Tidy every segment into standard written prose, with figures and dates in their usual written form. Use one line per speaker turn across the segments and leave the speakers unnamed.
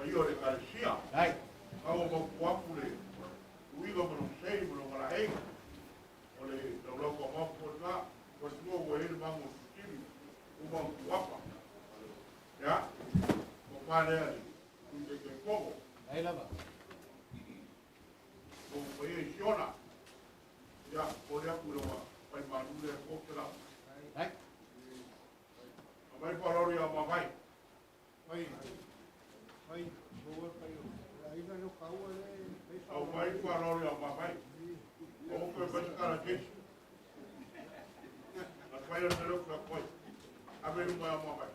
io le caresia.
Ai.
Au mo kuapu le. Uiga mo no sei mo no mara ei. O le tau ko mo ko la. Ko tua o ele mango tiri. O mo kuapa. Ya. Ko pare ali. Kunde ke kogo.
Ai lava.
O e siona. Ya, o le aku loa. Pai manu le kokela.
Ai.
Mai parori a mamai.
Pai, boa pai. Aí vai no carro ali.
Au mai parori a mamai. O ko vai cara que. Na pai o telo que foi. A ver uma mamai.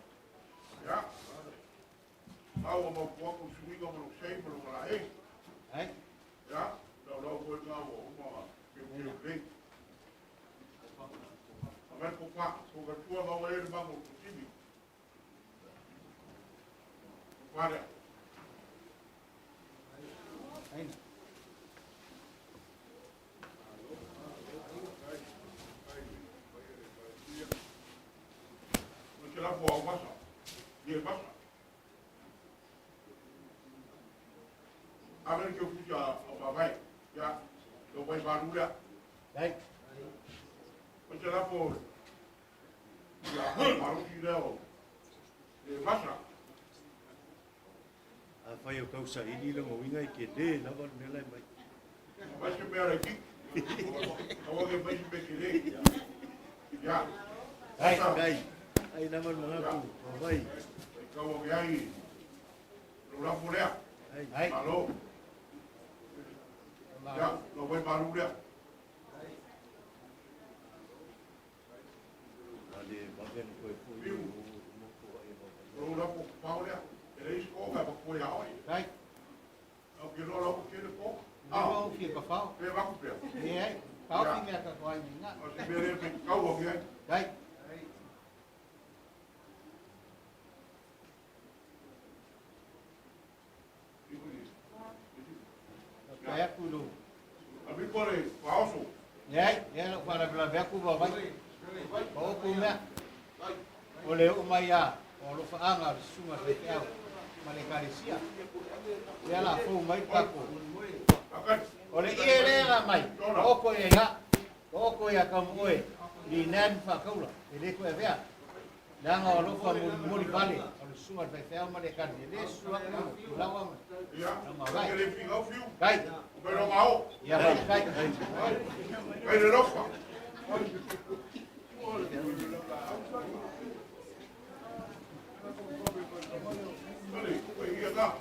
Ya. Au mo ko ko suiga mo sei mo la ei.
Ai.
Ya. Não vou dar uma eu creio. A ver com qual a tua não é irmão possível. Olha.
Ai.
Você lá for almoçar. E passa. A ver que eu fui a mamãe. Já. Eu vou barulhar.
Ai.
Você lá for. Já. Barulho. E passa.
A whai o kausa ini la ngawinga I ke de la wan mela mai.
Vai se ver aqui. Agora que vai se ver já.
Ai.
Kai. Ai naman mga ku. Vai.
Como que aí? No la pulea.
Ai.
Ai.
Alô. Já. Não vai barulhar.
Ale bagen ko fu yo mo ko ai ba.
No la pulea. Ele escoga para pôr a oi.
Ai.
Não que não logo que ele pô.
Não, fica pau.
Ele vai com pé.
E aí, pau que me acabou em nada.
Você vê ele com o alguém.
Ai. Kaya kulo.
Abi por aí, falso.
E aí, ela para pela ver com o vai. O come. O le o mai a. O lo fa anga suma te kau. Male carecia. Ela foi mai papo. O le ia le mai. O ko e ya. O ko ya kam oe. Li nan fa kaula. Ele ko e vea. Langa o lo fa muri vale. O le suma te kau male carecia. Le sua ko lawa.
Já. Ele fica o fio.
Kai.
Pero mal.
Ya vai kai.
Ele não fa. Olha, foi ia lá.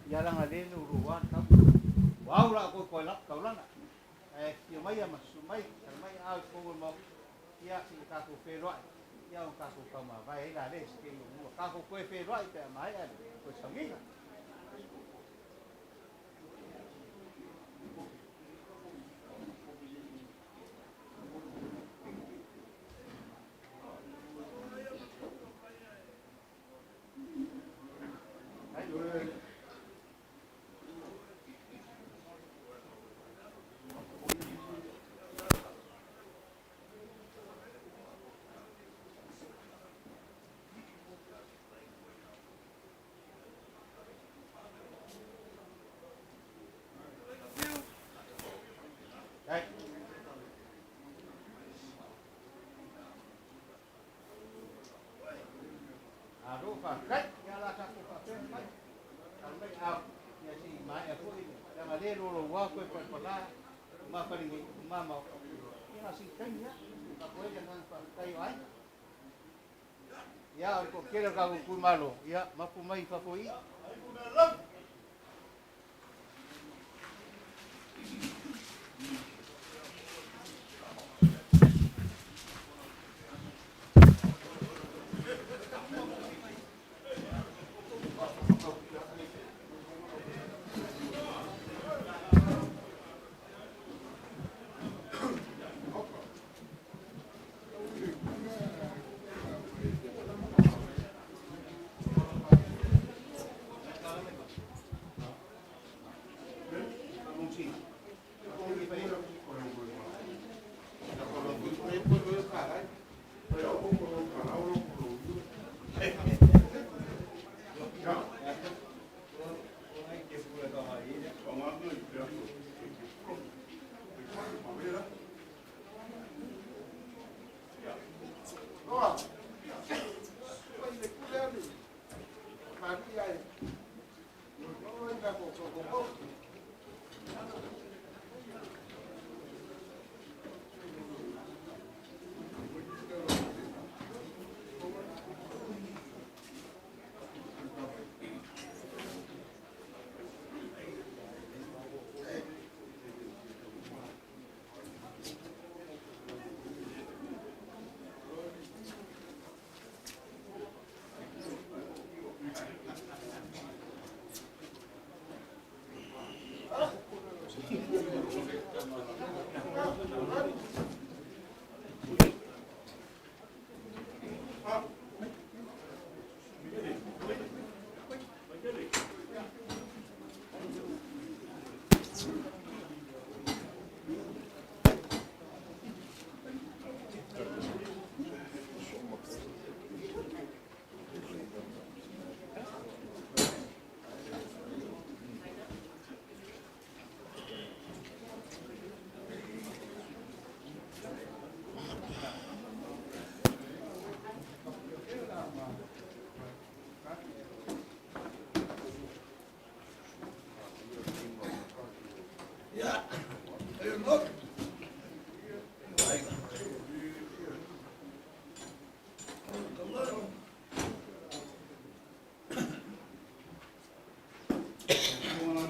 Ya lang alin uruan tau. Wow la ko ko lak kau lana. Yo mai ama sumai, mai au ko mo ya si ka ko fe roi. Ya ka ko ka ma vai la le ke yo ka ko ko fe roi te mai ai ko sangi. pakai ya la ka ko pakai mai mai au ya si mai aku ini yang ada lo wa ko pala ma paling mama ya si kanya apa jangan pakai ai ya ko kira ka ku malo ya mapu mai fa foi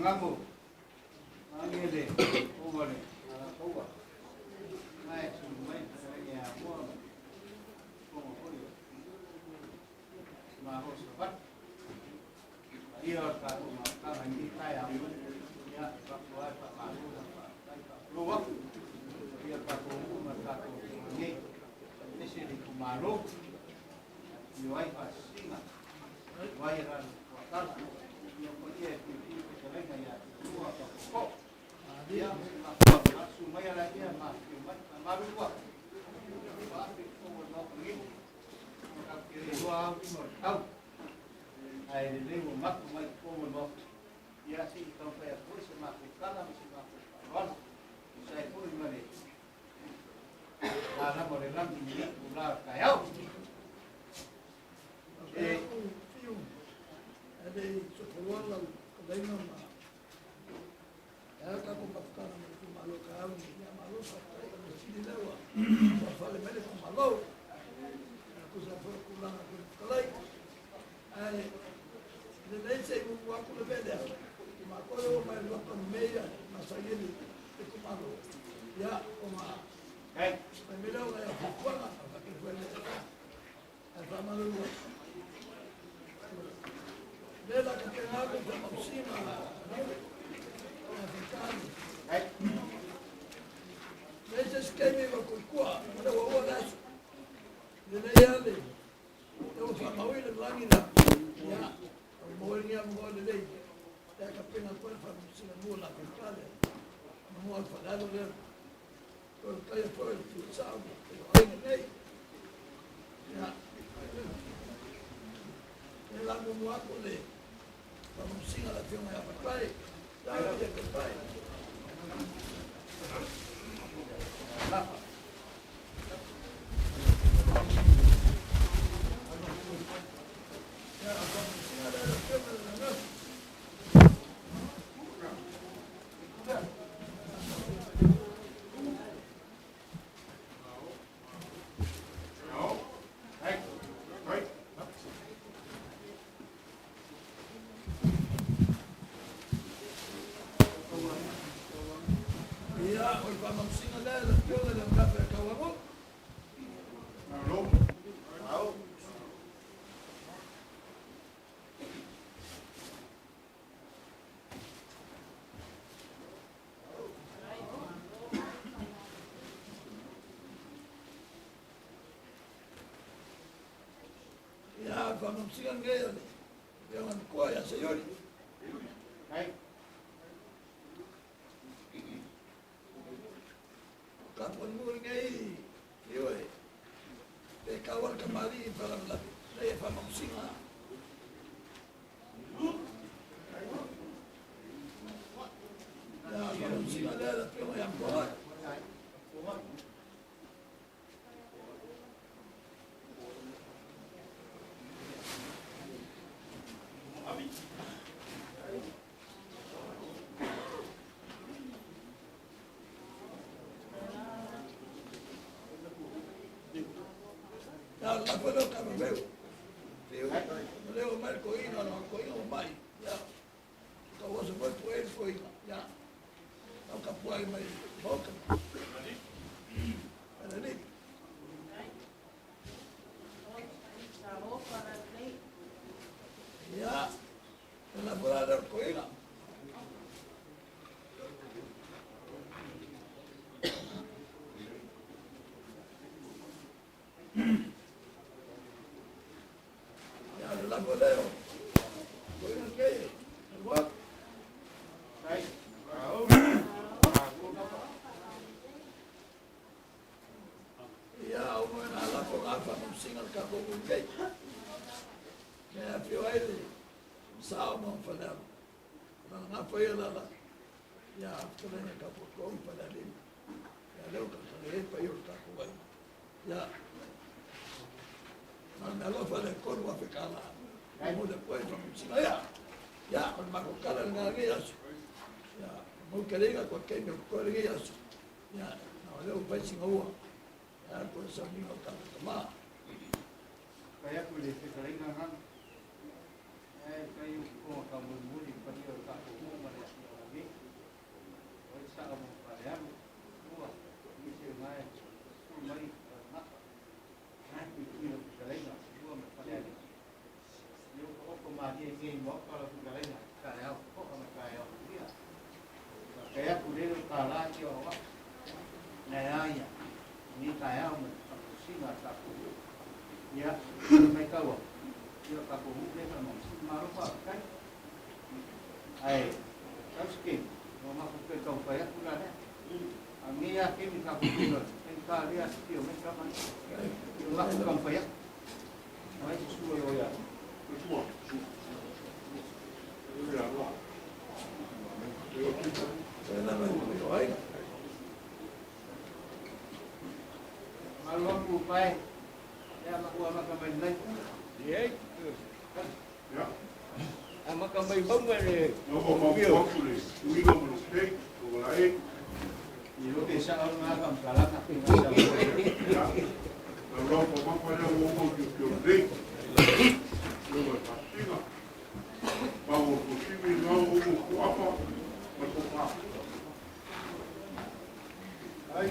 Ngambo. Ani de. Over le. Ala kowa. Mai sumai ya mo. Como foi. Ma ho sabat. Ia ka ma ka hangi kaya. Ya ka kuat ka malu ka. Luwak. Ia ka ko ma ka ko ni. Nisi di kumalu. Iwai ka singa. Iwai ran wakal. Yang pergi dia sumaya lagi ama cuma malu gua tahu ai ini mak mai ko mo ya si sampai aku sama kala mesti mak ron saya pun mari ana boleh lam ini ular kayau
ada sekolah daima ya ka ko pakana mo malo ka ya malo sa tayo sini lewa sa fale mele ko malo ko sa for kula ko kalai ai de dai se ko wa ko le bede ma ko le ma lo pa meya ma sa yeli ko malo ya ko ma ai me lo ya ko kola pa ke ko le a fa malo Vela que tem água por cima, Veja esquema com cua, mas eu vou lá. De lei eu vou falar ele lá ainda. Já, o molinha mole lei. É que apenas pode fazer cima mula com calha. Não vou falar do lei. Por caia foi o sábado, eu lei. Já. Ela não vai poder. Vamos sim, ela tem uma pai. Já eu ia com pai. Já. whamamsinga ngai ole. Ia ngan kua ia se yori.
Ai,
Kapon muri ngai. Ioi. Pe kawal kamari para labi. Ia whamamsinga. Ia whamamsinga lea la pima ia mpoa. Ya, la puedo cambiar. Leo mal coino, no coino mai. Ya. Kau se foi por ele foi. Ya. Não capoai mai boca. Era ali. Ya. Elaborar coino. Ya, la boleo. Coino que. What?
ai,
Ia au mo na la ko afa no singa ka ko ngai. Me a pio ai sa mo fa na. Na fa ia la. Ya ko na ka ko fa na li. Ya leo ka sa le pa yo ka ko ai. Ya. Na lo fa le ko wa fe kala. Ai mo de ko fa mo singa ya. Ya, on ma ko kala na ngai asu. Ya, mo ke le ko ke me ko le ngai asu. Ya, na leo pa singa wa. Ya, ko sa mi ko ka ma.
kaya aku le se kare nga han. Ai, kai ko ka mo muri pa ni ka ko mo ma le si o ni. O sa mo pa le am. Ko ni se mai. Ko mai na. Ai, ki no kare nga. Ko ma pa le. Yo ko ma ni ngai mo ka la ku kare nga. Ka ya ko ma ka ya. Kaya aku le ka la ki o wa. Na ya. Ni kaya mo singa ta ko. Ya, mai kau. Dia tak tahu dia kan malu apa kan? Ai, kau sikit. Mama aku ke kau payah pula dah. Ami ya kini kau pula. Engkau dia sikit, mereka mana? Dia lakukan payah. Mai sesuai ya.
Semua. Ini apa?
Saya nama itu ai.
Malu aku pai. Ya aku amak kau main lain.
Dia
Ya.
ama kamay bông này
Nó có mong muốn của mình. Quý có một thế, của lại.
Ni lo desa orang agam kalah nak tinggal.
Ya. Kalau kau mau pada ngomong jujur deh. Lu pasti nggak. Mau kusimi mau ngomong apa? Berkuah.
Ai,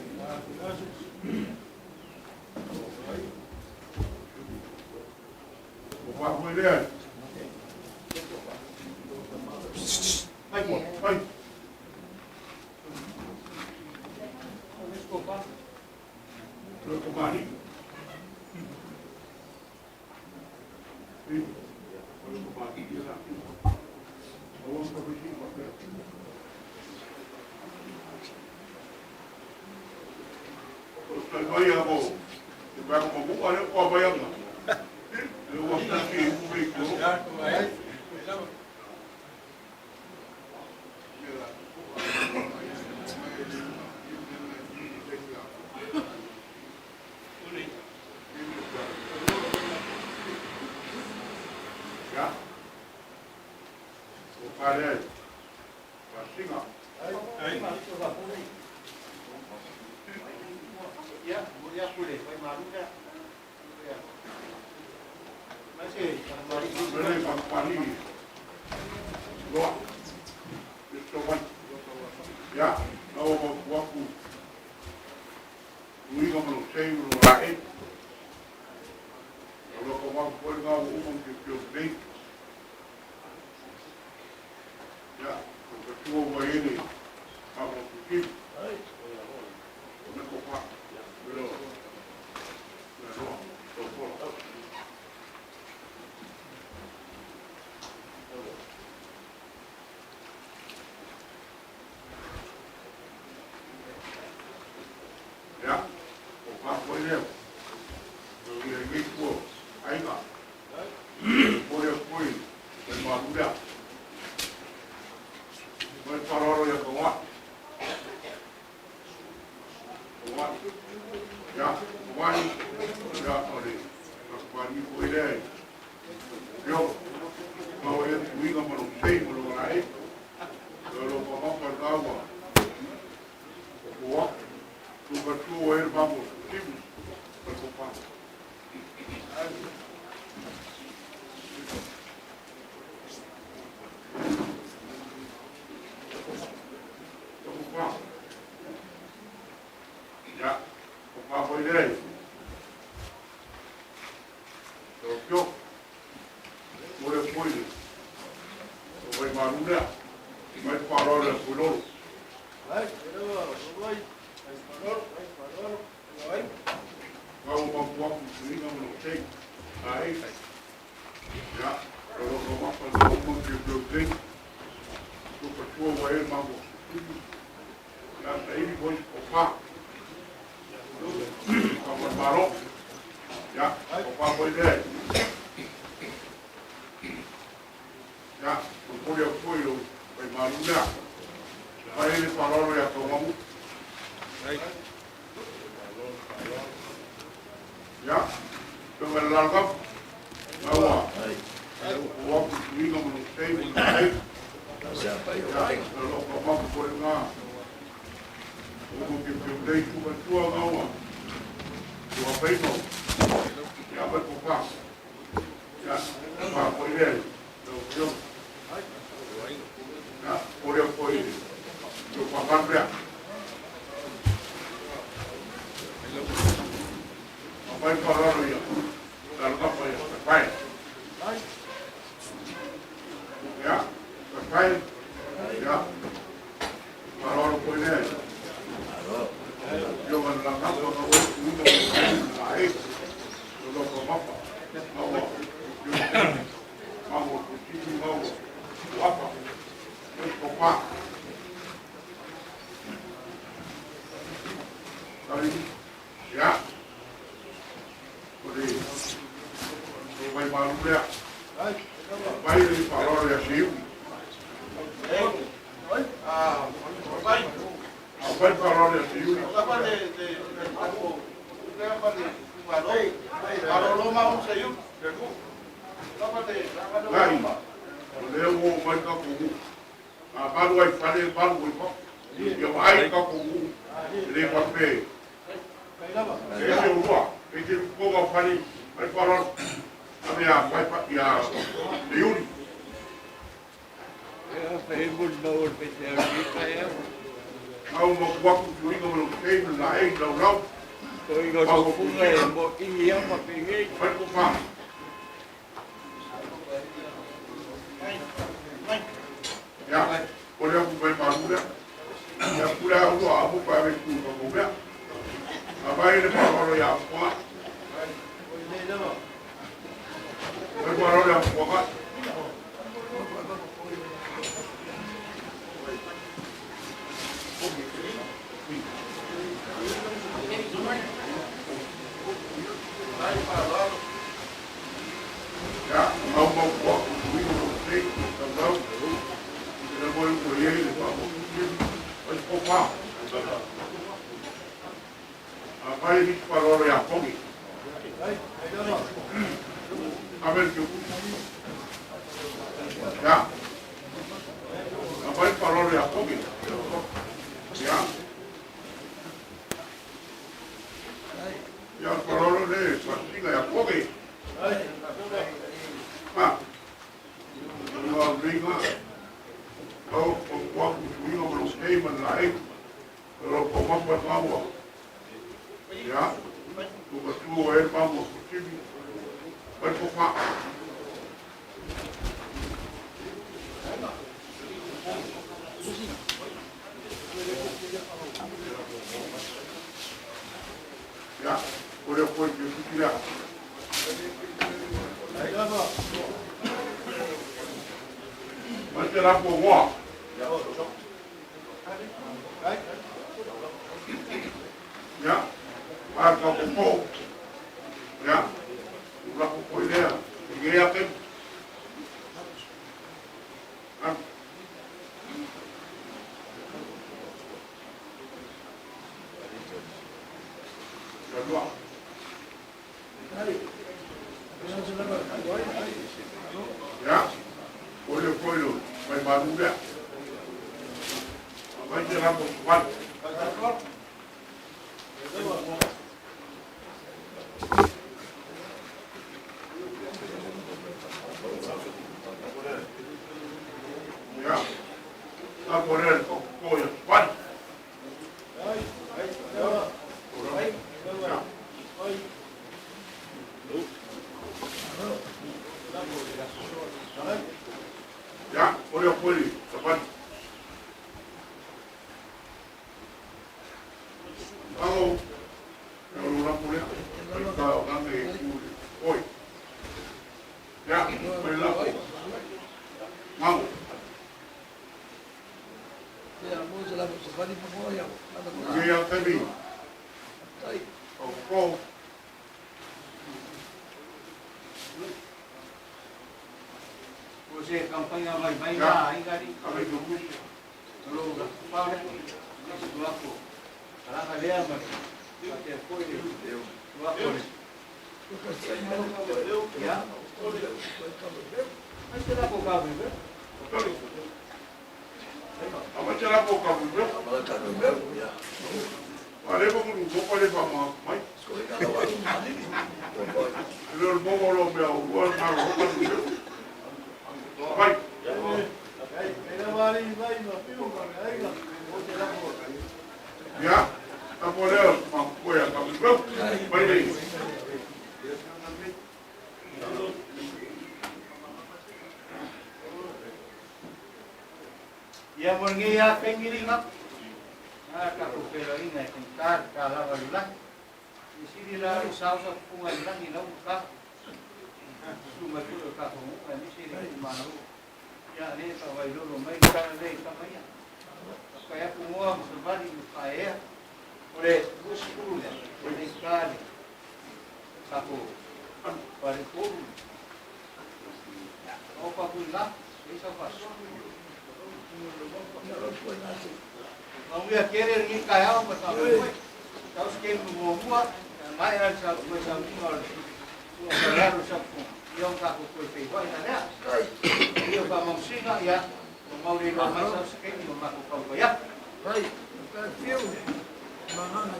Buat boleh. Hai, hai. Terus kembali. Kalau kembali dia nak. Awak kau beri pakai. Terus bayar kau. Sebab kau buka dia kau bayar tak? Dia waktu lagi beri tu. Ya. Ada. Pasti nggak?
Ya, boleh boleh. Pai malu dah. Masih, mari
Boleh pampani. Doa. Istopan. Ya, nawa waktu. Lui kamu sei mulai. Kalau kamu boleh ngau umum kecil ni. Ya, ketua ini. Kamu fikir. Nak apa? Belum. Belum. Belum. Pole poi, per malurea. Mai paroro ya kawa. Kawa. Ya, wani. Ya, ole. Wani poi dai. Yo. Mau ya kuinga malu sei malu ngai. Kalau mama pergawa. Kawa. Tu bertu air babu. Tim. Berkupa. Ya, apa boleh? Tokyo, boleh. Boleh malunya, mai paror le pulau. Kau mampu sini kamu nak cek, baik. Ya, kalau kau mampu kau cek, tu perlu bayar mampu. Ya, saya ini boleh opak. Kamu baru, ya, opak boleh. Ya, boleh boleh, bayar malunya. Bayar ini paror ya kau mampu. Ya, dengan langkah bahwa waktu ini kamu mesti baik.
Siapa yang
Ya,
baik?
kalau kamu boleh ngah, kamu kita cuma tua kamu, tua peso, ya berkupas, ya, apa boleh, ya, boleh, coba kerja. Apa itu orang ya? Dalam apa ya? Terbaik. Ya, terbaik. Ya, orang boleh. Jangan langkah kalau kita baik. Kalau apa? Mau cuci mau apa? Apa? Tadi, ya. Vai malunya, vai dari paror ya siu. Apa paror ya siu?
Apa de aku? Apa de paror? Paror lo mau siu? Apa de?
Lai, leo mai ka kugu. Baru ai pale baru ai kok. Ya ai ka kugu. Le pape. Ese urua, ese pogo pale, ai paror. Tapi ya, ya, Yuri.
Facebook bawal PTR kaya.
Kau mau waktu curi kau belum sei naik lau.
Kau ingat aku pungai, mau tinggi yang mapingi.
Berkupa. Ya, boleh aku main baru dah. Ya, boleh aku abu pakai tu kau dah. Apa ini baru ya apa? Baru ya apa? Ya, mau waktu curi kau sei lau. Kita boleh kuliah ini baru. Berkupa. Apa ini baru ya apa? Ambil tu. Ya. Apa itu paror ya kogi? Ya. Ya paror ni pasti ya kogi. Ah. Kalau ringa, kalau waktu ringa belum kaiman lain, kalau kau bertawa, ya, tu betul air bambu kecil. Berkupa. Ya, boleh pun jadi tidak. Macam apa wah? Ya, harga pokok. Ya, berapa poin dia? Tiga. Ia ke. Kedua. Ya. Boleh koyo. Mai baru dia. Mai jalan buat. Ya. Tak boleh koyo. Buat. Ya, boleh boleh. Cepat. Kalau orang boleh, kita orang ni oi. Ya, boleh lah. Mau.
Ya, mau selamat sekali pemoyang.
Ini yang tadi. Kau.
Você campanha vai lá, aí gari.
Kami dulu.
Kalau pau ni, itu aku. Kalau kalian pakai koi itu, aku ni. Ya. Macam apa kau ni?
Apa cara kau kamu? Ada pun kau pada sama, mai. Kalau mau orang biar buat malu kamu. Baik. Ya, tak boleh mampu ya kamu. Baik.
Ya mungkin ya pengiring nak. Kalau pera ini tingkat kalau barulah. Di sini lah usaha pengajian ini nak. Cuma tu kamu, ini sini malu. Ya ni tawai dulu, mai kan ni tamanya. Kayak semua sebab di kaya oleh musuh dia, oleh kali. Satu, paripur. Apa pun lah, bisa pasal. Kamu ya kira ni kaya apa tahu? Tahu sekian buat, mai ada macam ni orang. Orang sapu, yang tak kuat itu ada. Dia bangun sini ya, mau di rumah saya sekian rumah kau ya.
Baik, perfil mana?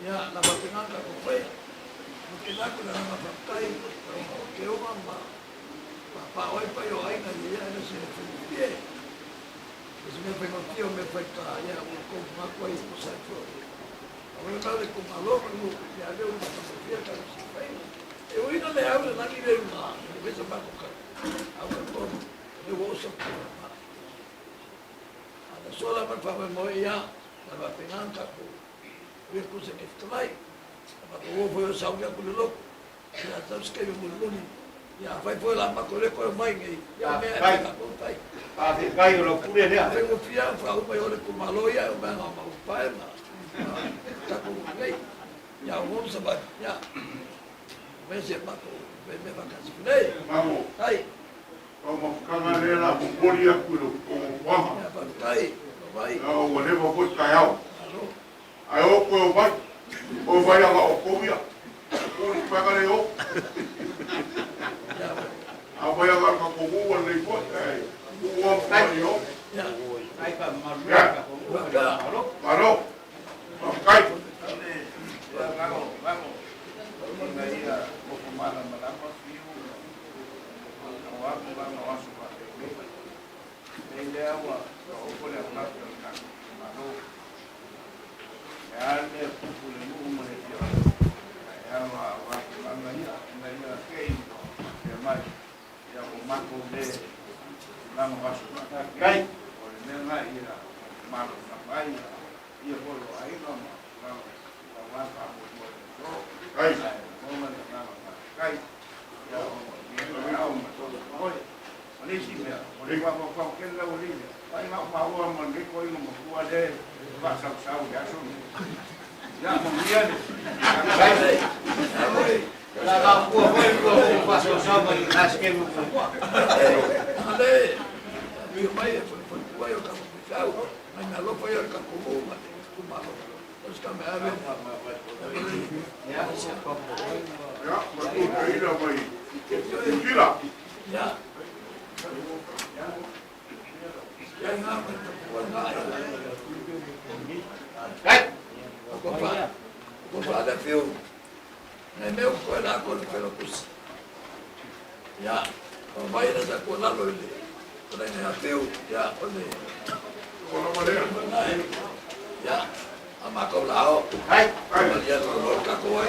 Ya, nama kenal aku baik. Mungkin aku dah nama pakai, kau mama. Papa, oi pai oi na dia na se fie. Esse meu pai me foi cá, ya, com uma coisa por certo. Agora tá com maluco, no já deu uma fotografia que eu se fez. Eu ainda le hablo na minha irmã, eu vejo para cá. Agora todo, eu vou só para. Ada sola para fazer moia, para pegar caco. Ver com se que vai. Para o ovo eu salgo com o louco. Já sabes que eu muluni. Ya, vai foi lá para correr com a mãe aí. Ya, me tá com pai.
Tapi kayu lo pulih dia.
Eu vou fiar para o pai olha com maloia, eu venho a o pai na. Tá com o rei. Ya, vamos saber. Ya. Vem ser para me vacacionar. Nei.
Vamos.
Aí.
Vamos ficar lá, vamos bolir aquilo. Vamos.
Ya, vai. Vai.
Não, o leva foi caiu.
Alô.
Aí eu vai. Eu vai lá o comia. O pega eu.
Ya.
Apa yang akan kamu buat lagi buat? Uang kayu.
Ya.
Ai ka maruya ka ko.
Baru. Pakai.
Vamos. Daí a comanda malapa fio. O ato lá no nosso papel. Ele é o olha lá pelo canto. Malu. É a área popular no município. É a Maria Kei. É mais. É o Marco de lá no nosso papel.
Kai.
Olha lá e a Malu na Bahia. E eu vou aí não. Lá para o
Hai.
Kai. Ya, Olivia, Olivia qualquer da Olivia. Vai lá para o amor de coi no rua de passa o já sou. Já morria.
Vai.
Kakakua foi ko paso sama i aske mo.
Ale, io mai foi foi o campo pisau, mas na lo foi o campo bom, tu malo. Os caminhava.
Ya, siapa ko.
Ya, betul kaidah baik. Kira.
Ya. Ya ngapa tu ngai.
Kai.
Ko fa fio. Ne meu ko la ko pelo pus. Ya, o vai da ko la lo ile. Ko ne fio, ya, ole.
Kalau mana?
Ya, ama ko lao.
Kai.
Ya lo ka ko ai.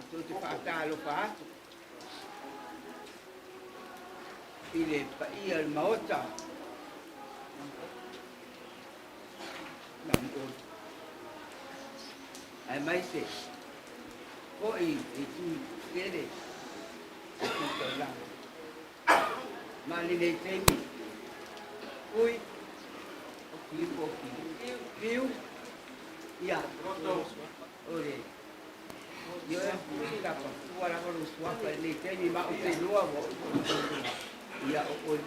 Tu te whakalo whātu. I le paia le maota. Nam o. Ai mai se. ko i tu kere tu tala mali nei temi ui o ki piu ia ore yo e ka pa ua la ko sua ka nei temi ma o te lua wo ia o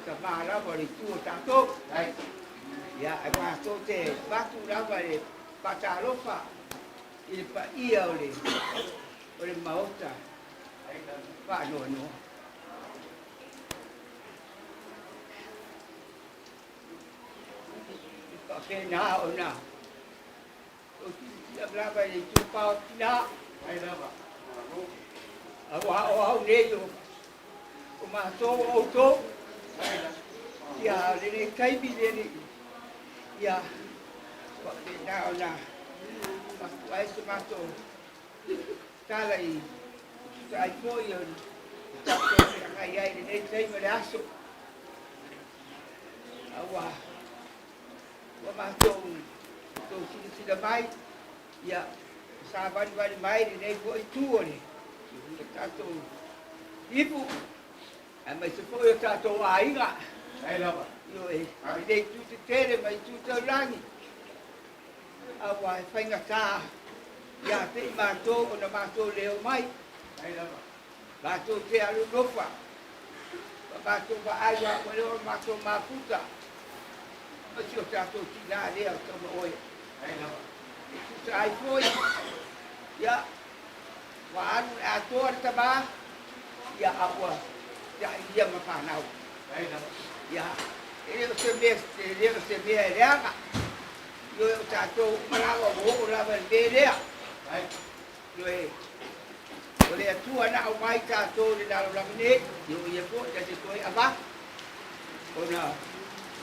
ka mala ko le tu tato ia e pa to te batu la ko le patalofa il pa ia ole maota pa no pa ke na ona o ti abla ba le tu pa na ai da ba o ne yo o ma to o to ia le kai bi le ia pa ke na ona ai se mato tala i ai foi o tato ai nei sei me aso awa wa mato to si da mai ia sa vai mai nei foi tu ore tato ipu ai mai se foi o tato ai ga ai lava yo e dei tu te tere mai tu te langi awa whainga tā ia te mato o na mato leo mai mato te alu nofa mato wa aia o leo mato maputa o si o tato tina lea o tono oe tu ai foi ia wa anu e atoa tama ia awa ia ia mawhanau ia leo se mea e reanga yo tato malawa wo lava belea yo ole atua na o mai tato le na lo lamine yo ye po ya te toi ava ona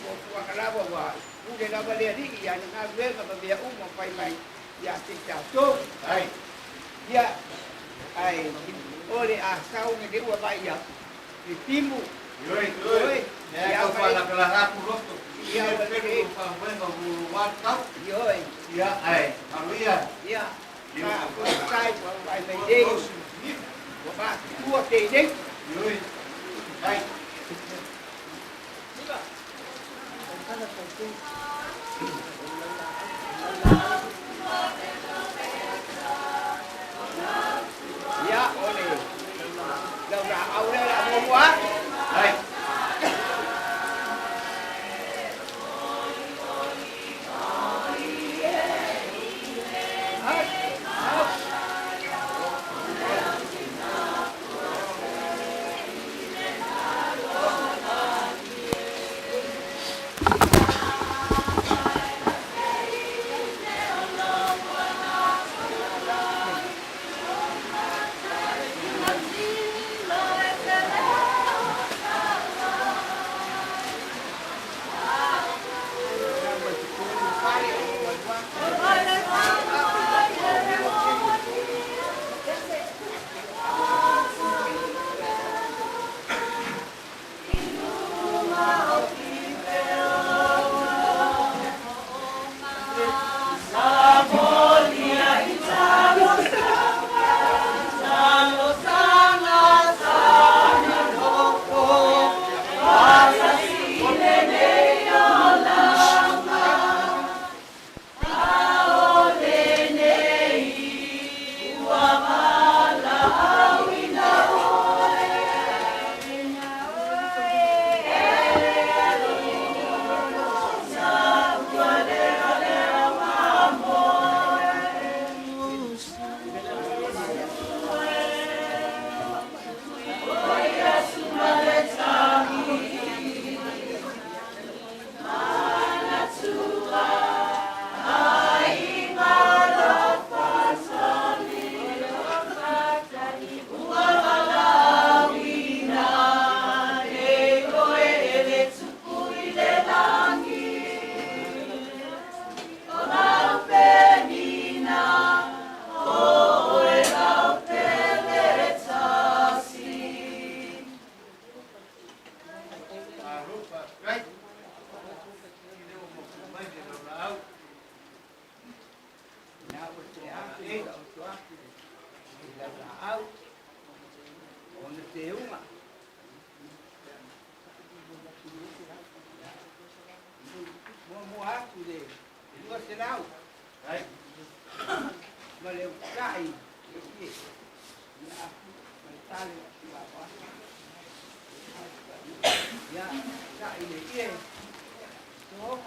mo tua kalava wa ule na vale ri ya na venga ba via uma pai mai ya te tato ai ya ai ole a sau ne de wa vai ya ni timu yo ya ko la kala rapu rosto ia o pa bueno WhatsApp yo ia ai avia ia ia ko sai ko ai me dei ko ba tu te dei yo ai diga kana ko tu ia ole la aure la mo wa ai au. Ona te unga. Mua aku le. Mua se lau.
Ai.
Ma le kai. Ya aku. Mai tale wa wa. Ya, kai le ye. So.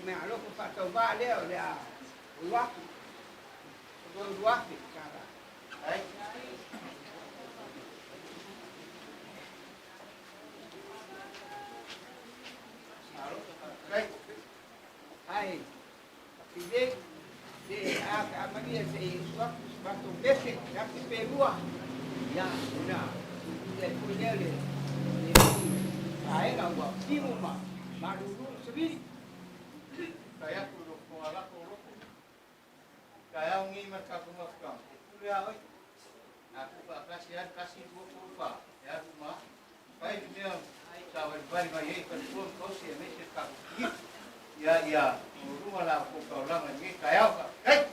Mẹ lúc phải tàu ba đeo là luộc rồi luộc thì cả đấy đấy ai thì đi à mà đi thì luộc bắt tàu bếp thì đặt cái bê lúa ya udah để punya dia saya nggak bawa timun mà dulu sendiri.
Kaya tulog ko ala ko ro. Kaya ngi magkakumafkam. Kuya oi. Aku pa kasih buku pa. Ya rumah. Kaya dia sawal bari mai kan pun kau si mesir ka. Ya. Rumah lah aku kau lang ngi kaya ka. Hai.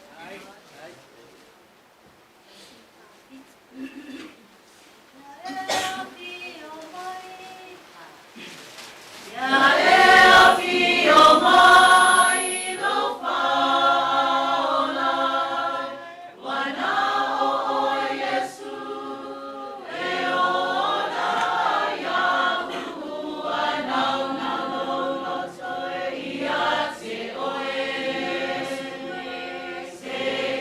Say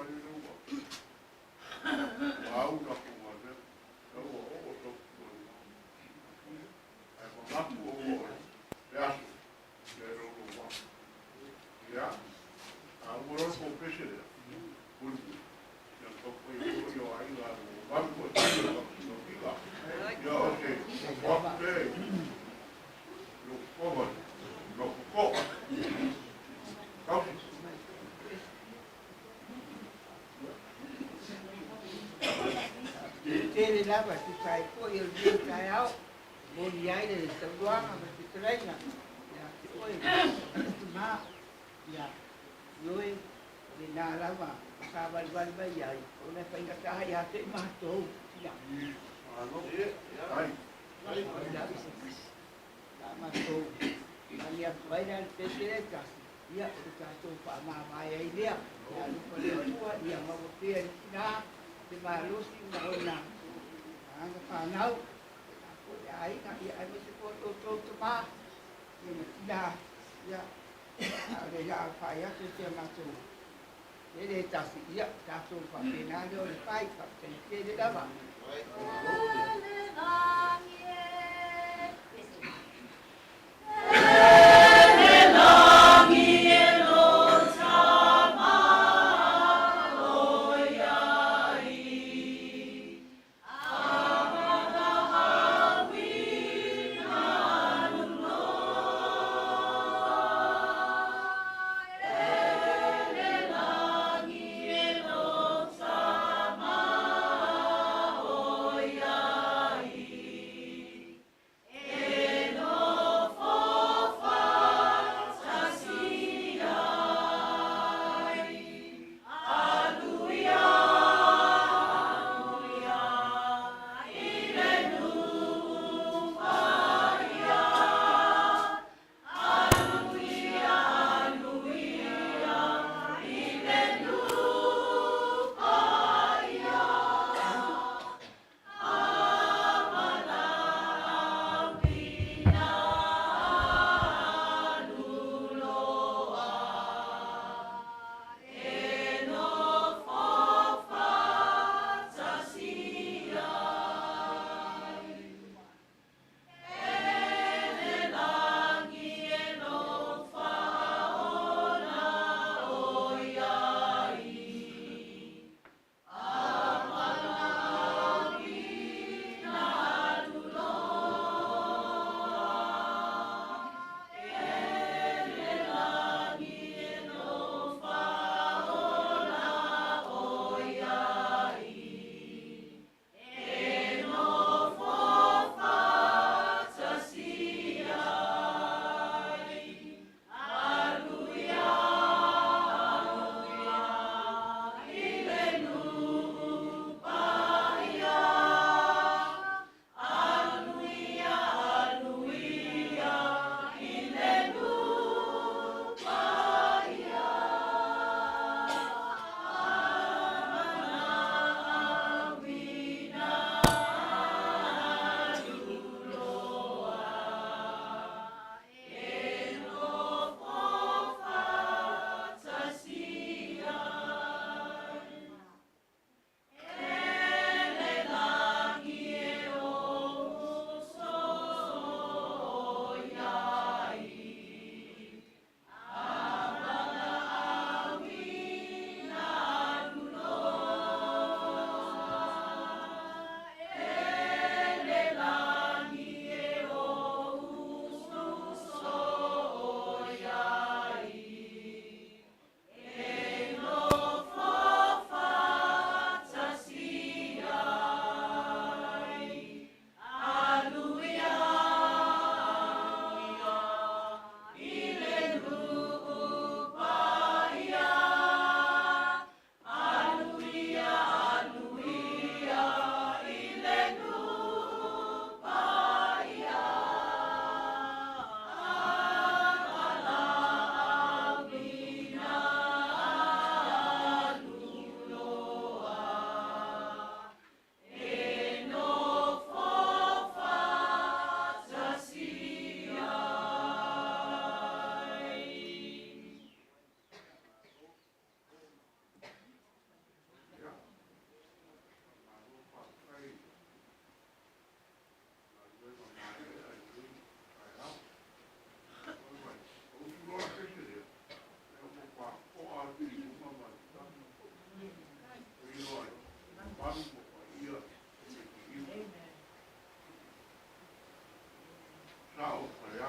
ni rua. Wau na kumane. Na ua o to kumane. Ai mamaku o oi. Leasu. Le roro wa. Ia. A umoro ko pese le. Kulku. Ya toko i o ai la. Wapu o tino wa kino kila. Ia o te. Wapu te. Lo koho. Lo koho. Kausi.
Tere lava tu sai ko il dia sai au. Boni ai de tabuanga ma tu treina. Ya tu oi. Tu ma. Ya. Yoi de na lava. Sa bal bal ba ya. Ona pa inga ka ya te ma to. Ya.
Ai.
Ya ma to. Ani a vai na te tere ka. Ya o ka to pa ma mai ai dia. Ya lu pa le tua ya ma o te na. Di balusi na ona. Ang panaw. Ako ay ay mesti ko to pa. Ni na ya. Ada ya apa ya tu dia masuk. Jadi tak ya tak tu pa penado le pai ka te de dava.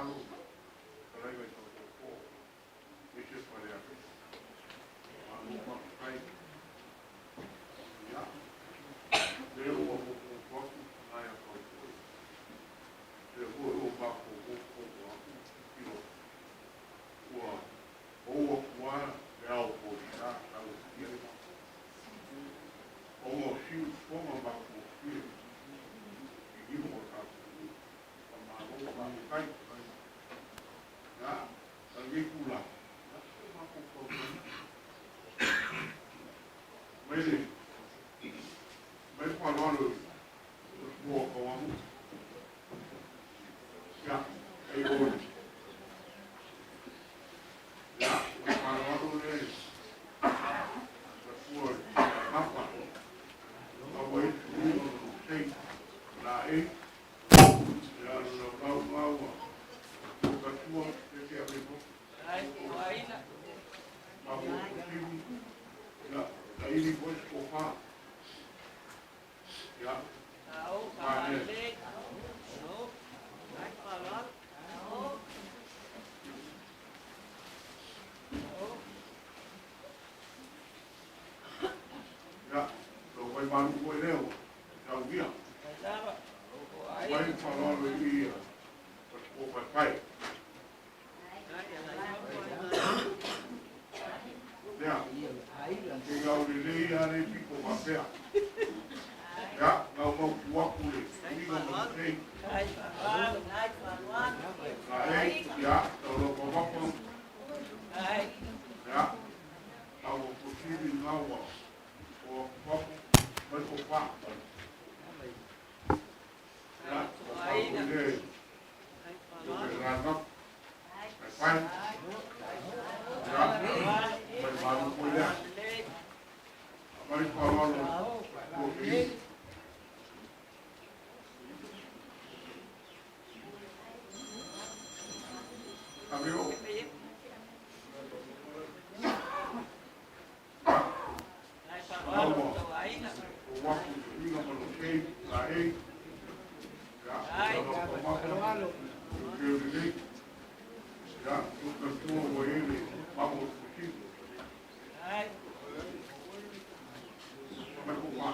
alo, kalai vai tau tau ko, e se pare ake, alo makai, ya, leo wa moko waku, ai a kau koi, le hoi o bako o waku, kilo, ua, o kuana, e ao po sa, au kia, o mo siu, fonga bako kia, i iho o tātou, o bako kai, ya, tangi kula, Mele, mai whanaro, mua kawangu, ya, ei oi, ya, mai whanaro le, sa kua, hapa, awa e tui o no sei, na e, ya, na lau maua, ka tua, te te arepo, maua kutiwi, ya, ka ili voice ko wha, ya, maane, ya, so vai manu koe leo, tau via, vai whanaro i, o pai, ya, ke ngau le lei ane piko mapea, ya, ngau mau kuaku le, ingo mo sei, na e, ya, tau loko wako, ya, tau o kusiri ngaua, o wako, mai ko wha, ya, o wako le, o me rangap, mai pai, ya, mai manu koe lea, mai whanaro, ko i, Amigo, vamos, o waku, inga manu kei, la e, ya, ya, tuka tua o ele, vamos, kuki, mai ko wha,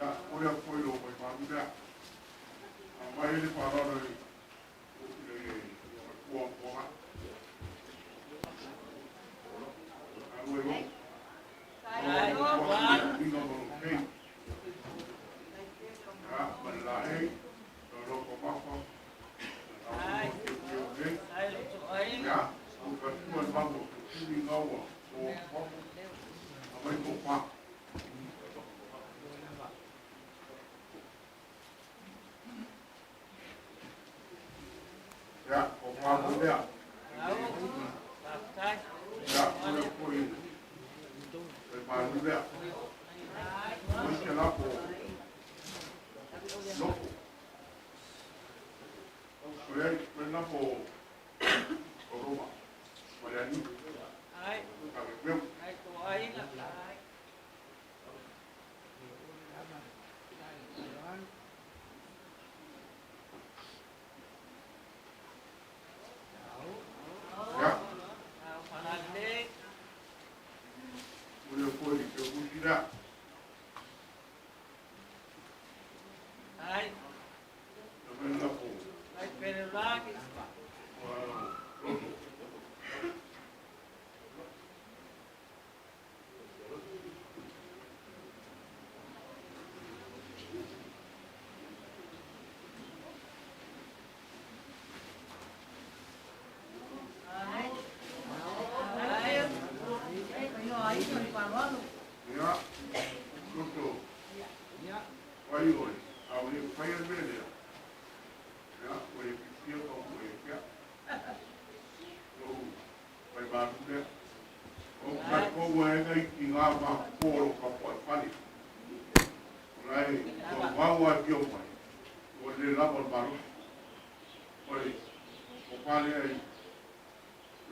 ya, oia koe lo mai manu lea, a mai ele whanaro e, kua koha, a ue lo, inga manu kei, ya, mai la e, na loko mapa, ya, tuka tua vamos, kuki ngaua, o wako, a mai ko wha, ya, o whaku lea, ya, oia koe, e manu lea, mai te lapo, loko, koe lapo, o Roma, mai ani, kare meu, ya, oia koe, te kusi lea, te mai lapo, loto, ya, loto, wai oi, au le whai an mele lea, ya, oia pipia kau oia kia, so, wai manu lea, o kai kou e ngai ki ngā mā kōro ka poe whani, rai, o mau a pio mai, o le lapa maru, oi, o pāne ai,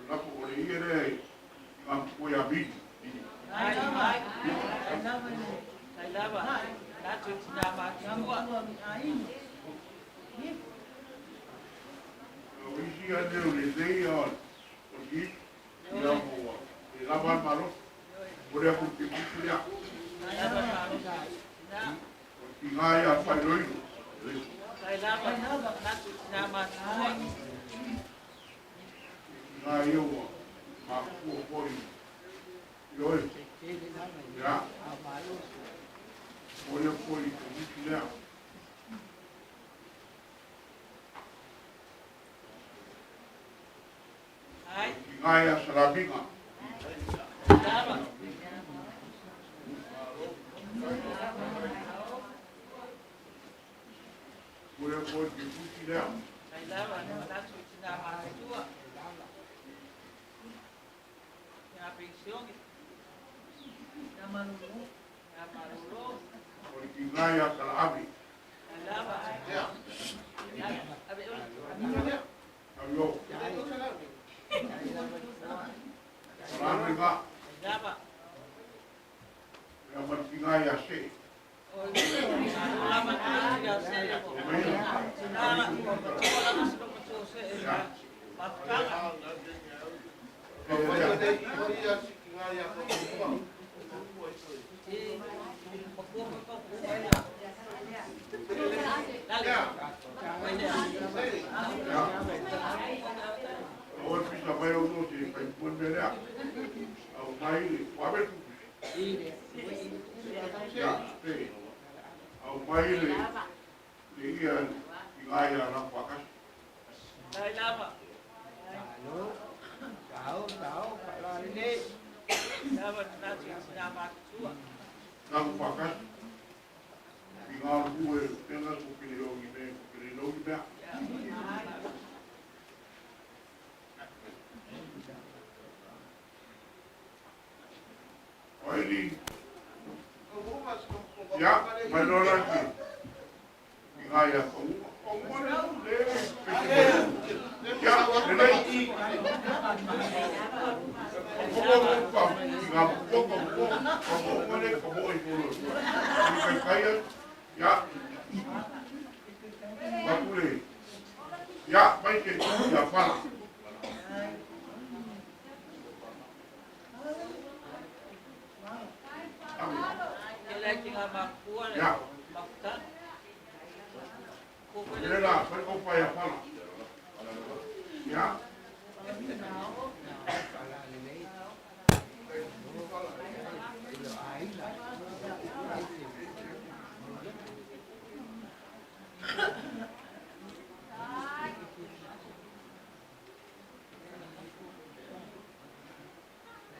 lapa o le iere ai, ngā koe a bidi, isi ane o le zei o ki ia mo e lava malo o le aku te kusi lea o ki ngā ia whai roino ngā ia ua ma kua poi i oi ia o le poi te kusi lea ki ngā ia sarabinga o le poi te kusi lea o le ki ngā ia saraabi avio saraabi ngā ia mati ngā ia se o pisa mai o no te pai pun melea au mai le wabe tu ya pe au mai le ia ki ngā ia na pakas na pakas ki ngā hue tena ko pili logi mea Oili, ya, mai nora ki ngā ia o mone le ya, nenei ya, mai ke ya whala. Ya. Era, foi com o pai a fala. Ya.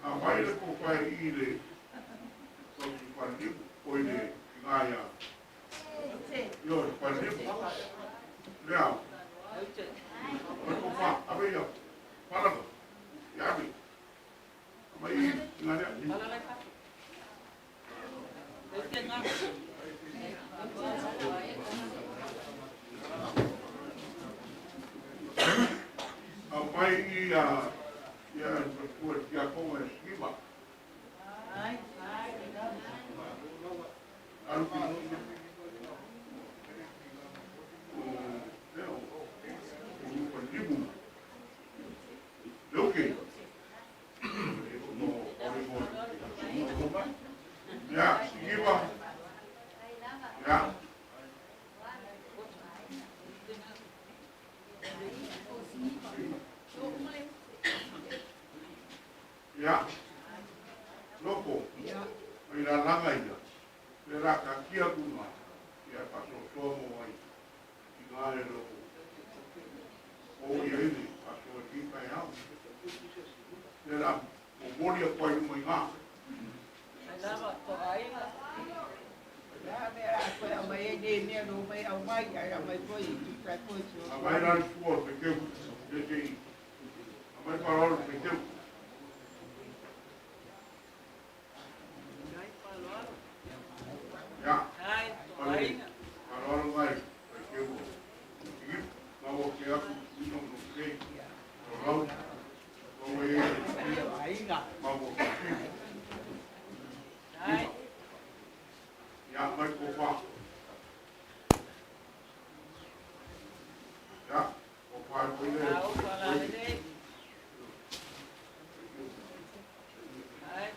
A vai com o pai ile. Foi de Gaia. Yo, pode Leal. Vai comprar, abre aí. Fala. Yabi. Mas ngada. Mai ia buat dia kau estima. Ya, seguiva. Ya. Ya. Loco. Ina langa ina. Era kakia kuma. Ya paso tomo ai. Igale loco. O ia ini paso kita ya. Era o moria kwa uma inga. Amai ran suor pequeu de amai parol pequeu. Ya. Parol mai pequeu. Seguir, vamos que aku não sei. Vamos. Vamos. Ya mai ko wha. Ya, o wha ko ile.
Au para ele. Ai.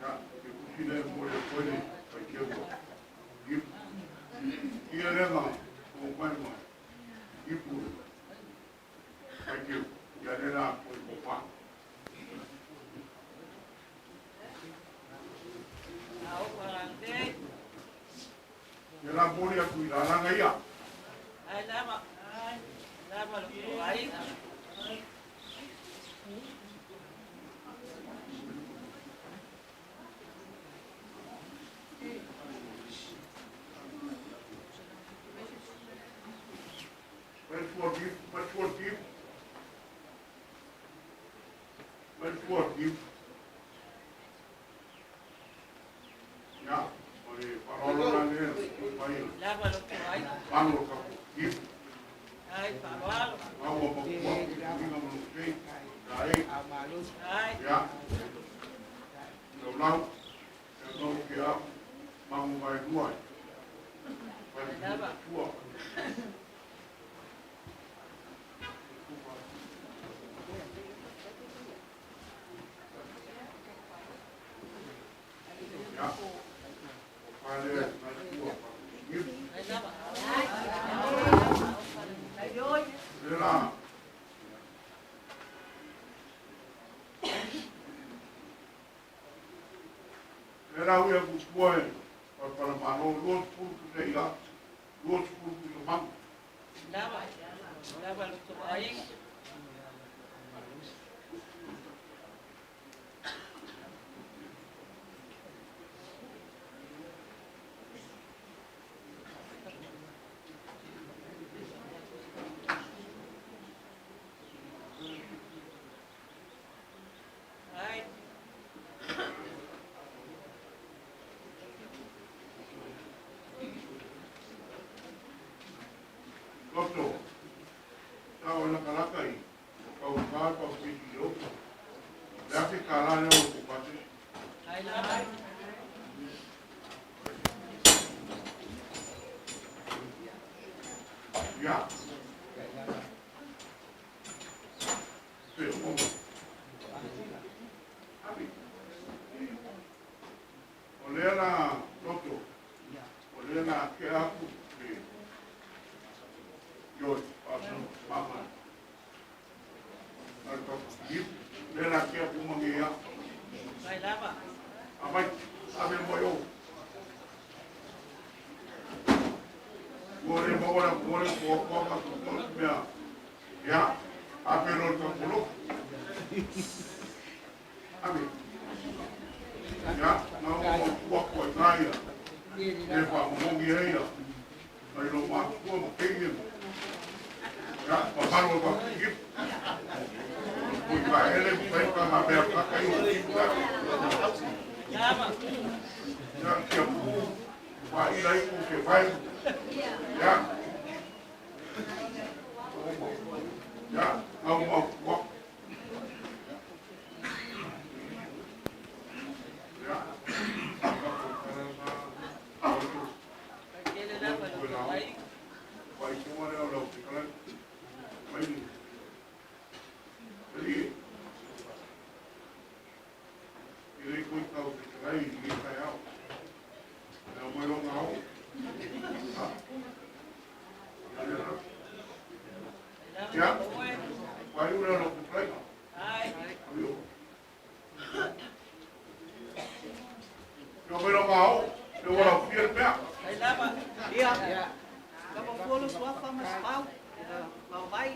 Ya, ke kusina e mo le koe pai ke ua. Ia renga, o mai mai. Ipu. Pai ke ua. Ia renga koe ko wha.
Au para ele.
Ia la mori aku i la ranga ia.
Ai lama. Ai. Lama lo ko ai.
Let's forgive. Let's forgive. Let's forgive. Ya, oleh parola nane, pai,
Lama lo ko ai.
pano ka forgive.
Ai para.
Mau apa buat ini kamu sei, dai,
Ai.
ya. Lau, kalau dia mau mai dua, pai dua. Ya, pai dia mai dua, forgive.
Ai lama.
Ela Era uia kupoe para mano los pulpo de ia los pulpo de mango
Lama. Lama lo ko ai. Ai.
Loto tao na kalaka I kau ka kau piti o ya ke kala ne o ko pate
Ai lama.
ya pero mo abi olera loto olera ke aku ke yo paso mama alto yip olera ke aku mangia
Ai lama.
abai sabe moyo Gore mogora gore ko ka ko mea ya apelo ka pulo abi ya na mo ko ko naya e pa mo ngi ia ai lo ma ko mo kengi ya pa paro ka ki ko ka ele pa ka ma be ka ka yo
Lama.
ya ke pa ila ku ke vai ya ya mau mau kok ya
Ele lama lo ko ai.
vai semua dia udah sekarang main jadi ini kau tahu sekarang ini saya yang mau ngau ya vai udah lo kuplay
Ai.
yo pero ngau yo ora fiel pea
Ai lama.
Ia. Kamu pulo suafa mas pau. Mau vai.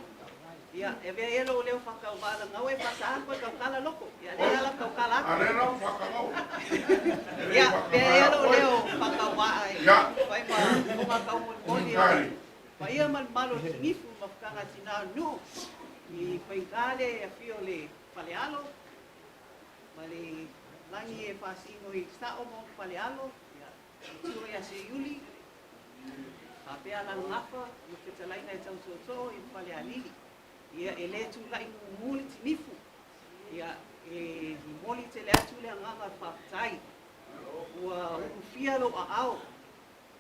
Ia,
be elo leo whakauala ngau e pasa koe kaukala loko. Ia le ala kaukala ako.
Arena whakangau.
Ia, be elo leo whakauala e. Pai ma konga kaumoni e. Pai ia malo tingifu ma whakanga tina nu. I pai kale a fio le palealo. Ma le langi e pasino i sao mo palealo. Ia, tio ia se iuli. A pea la ngapa, i te talaina e tau soto i pale alili. Ia e le tu lai muli tinifu. Ia e moli te le atu le anganga whaktai. Ua ukufia lo a ao.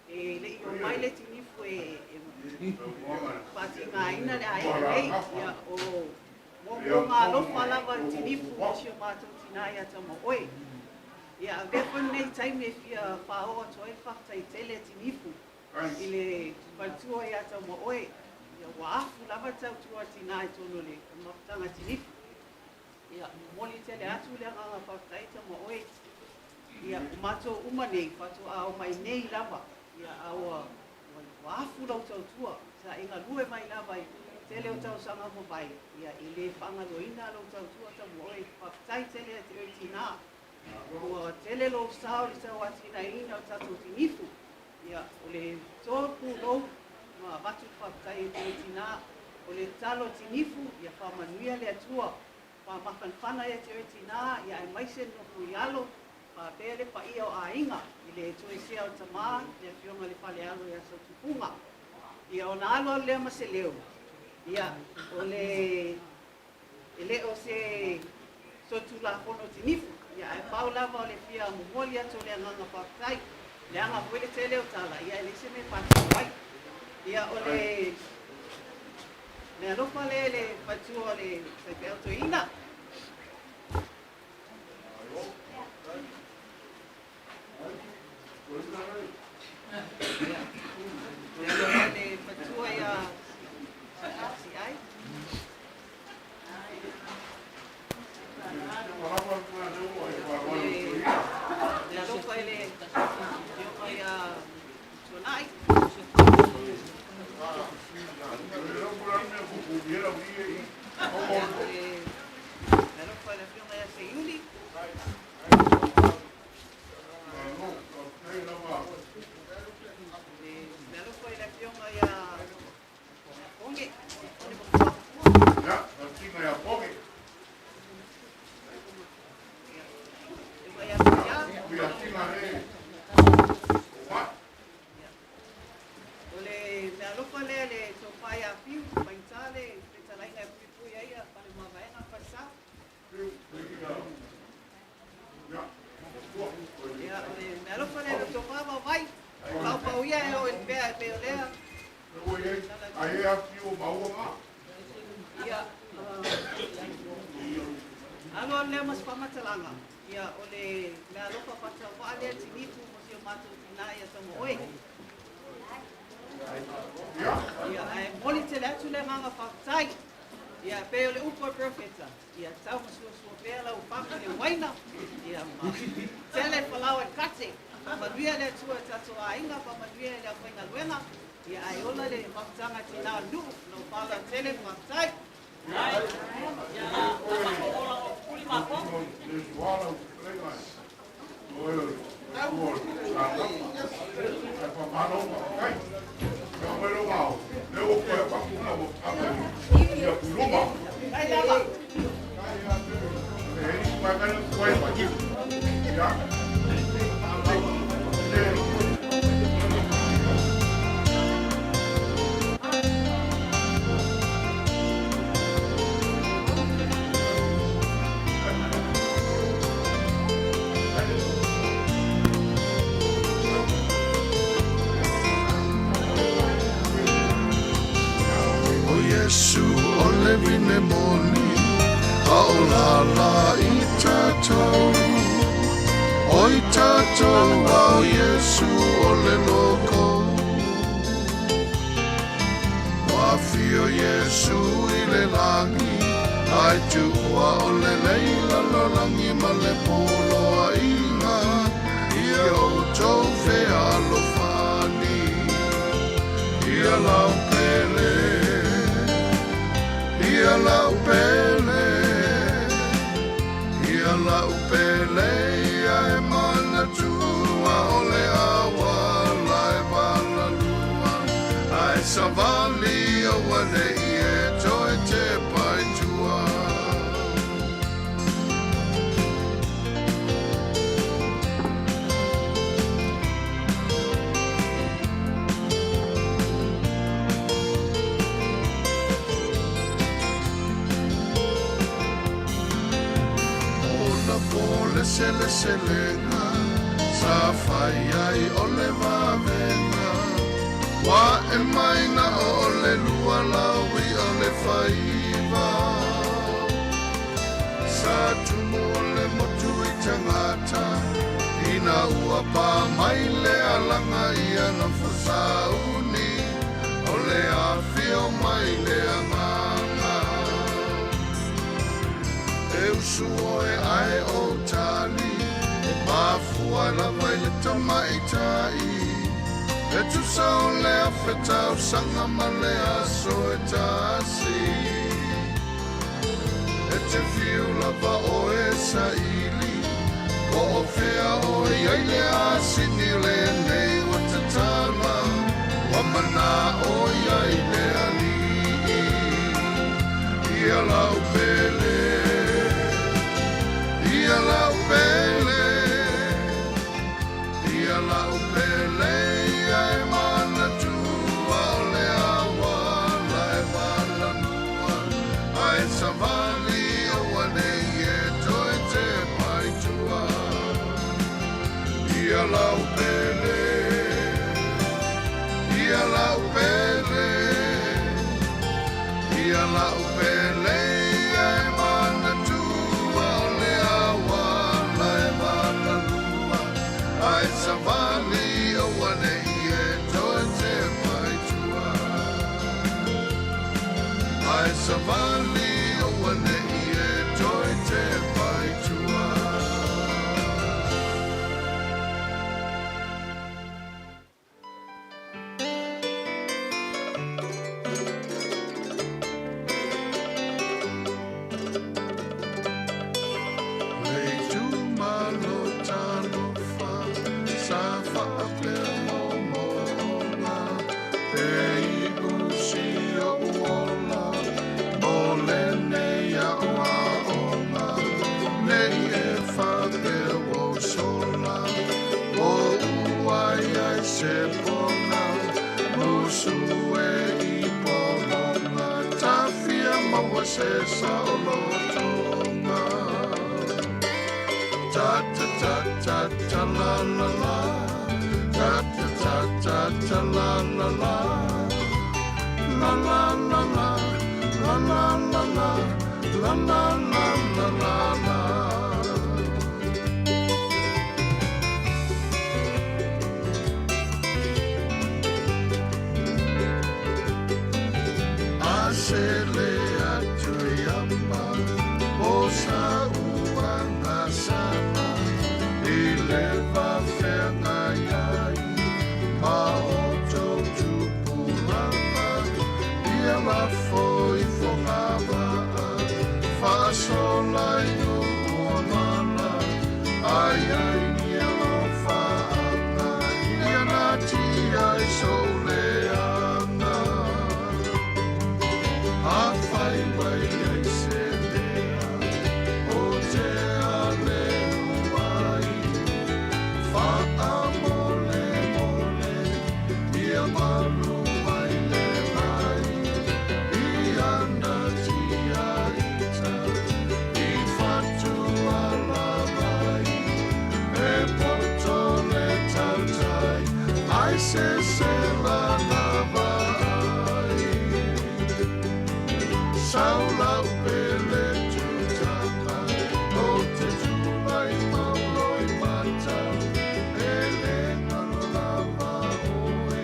E le i o mai le tinifu pati ngā ina le ae lei. Ia o mo ngā lofa lava tinifu o sio mātou tina ia tama oe. Ia a vepa nei taime e fia whaoa toe whaktai tele tinifu. I le paltua ia tau mo oe. Ia waafu lava tau tua tina e tono le mawhtanga tinifu. Ia moli tele atu le nganga whaktai tau mo oe. Ia umato umanei, whatu a o mai nei lava. Ia aua waafu lau tau tua. Sa inga lue mai lava i tele o tau sanga mo bai. Ia i le whangaloina lau tau tua tau mo oe. Whaktai tele a te tina. Ua tele lo sao li tau atina ina o tatu tinifu. Ia, o le tōku lou, ma watu whaktai e te tina, o le talo tinifu, ia whamanuia le atua, whamakanwhana e te tina, ia e maise no kui alo, pēle pa ia o a inga, i le tue sea o tamā, ia whionga le pale alo ia sa tupunga. Ia o na alo lea ma se leo, ia o le o se sotu la hono tinifu, ia e pau lava o le fia mumoli ato le anganga whaktai, le anga puele tele o tala, ia ele se me patu wai. Ia o le alofa le patu o le peutoina. Le alofa le patu ia si ai. Le alofa ele Tunai. Pero fue la firma de ese Yuli. Pero fue la firma ya Ponge.
Ya, la firma ya Ponge. Ya firma de
le sofai a fiu, paintale, petalaina e pui ai a pale mavaena pasa. Ya, me alo pale le sofava vai. Pau pau ia e o el pea e peolea.
Aí a fiu maua.
Ya. Alo le mas pamatalanga. Ya, ole me alo pa pata vale tinifu mo se mato tinaya tamo oi. Ia, e moli te letu le nganga whaktai. Ia, peo le upo profeta. Ia, tau masua pea lau whaka le waina. Ia, ma tele whalau e kate. Manuia le tua tatu a inga, pa manuia le whainga luenga. Ia, ai ola le whaktanga tina nu, no whala tele whaktai.
Ia, uli mako.
Yesu ole vine moni aolala i tātou oi tātou au Yesu ole loko wafio Yesu i le langi ai tua ole leila lo langi ma le polo a inga ia o tau fea lo fani ia lau pele ia lau upele ia la upele ia e mana tua ole awa lai wala lua ai savali o wane ie toi te pai tua Sele selenga sa fai ai ole vavena wa e maina ole lua lawi ole faiva sa tumu ole motu i tangata ina ua pa mai le alanga ia na fusauni ole a fio mai le anganga Usuoe ai o tali Mafua la vai le tamaitai E tu sao le afetau sanga male aso e tasi E te fiu lava o e saili O o fea o iai le asini le nei o te tama Wamana o iai le ali Ia lau pele Ia la upele, ia e mana tua ole awa, la e wala nua, ai savali o wane e toi te pai tua. Ia la upele, ia la upele, ia la upele, ia e mana tua ole awa, la e wala nua, ai savali o wane e toi te pai tua. Ai savali o wane e toi te pai tua. Se saolotonga ta ta ta ta ta la la la ta ta ta ta ta la la la la la la la la la la la la la la la Asele Osa uanga sana Ileva fenga yai Maoto tupurama Ia la foi fongava Fasola ino uamana Ai ai nia lo faanga Ia nati ai soleana Afai wai ai selea O te ale uai Faa mole mole Ia malu mai le mai Ia nati aita I fatu ala mai E poto le tautai Ai se la vai Saula upele tutaka O te tulai mauloi mata Ele ngalava oe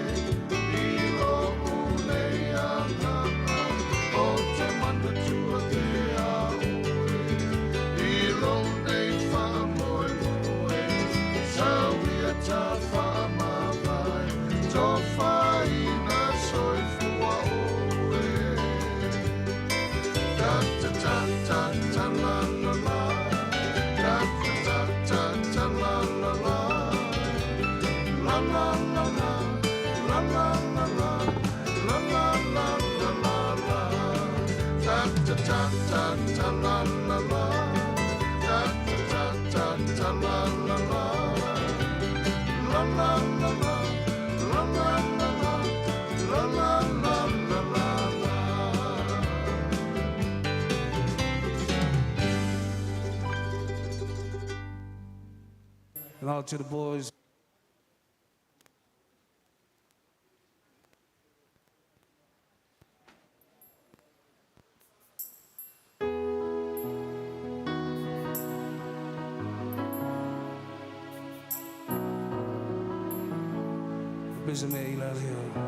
Ilo ule anganga O te mana tua te a oe Ilo nei wha moe moe Sauia ta wha mawai Tō whaina soifua oe
And out to the boys. Busy man, you out here.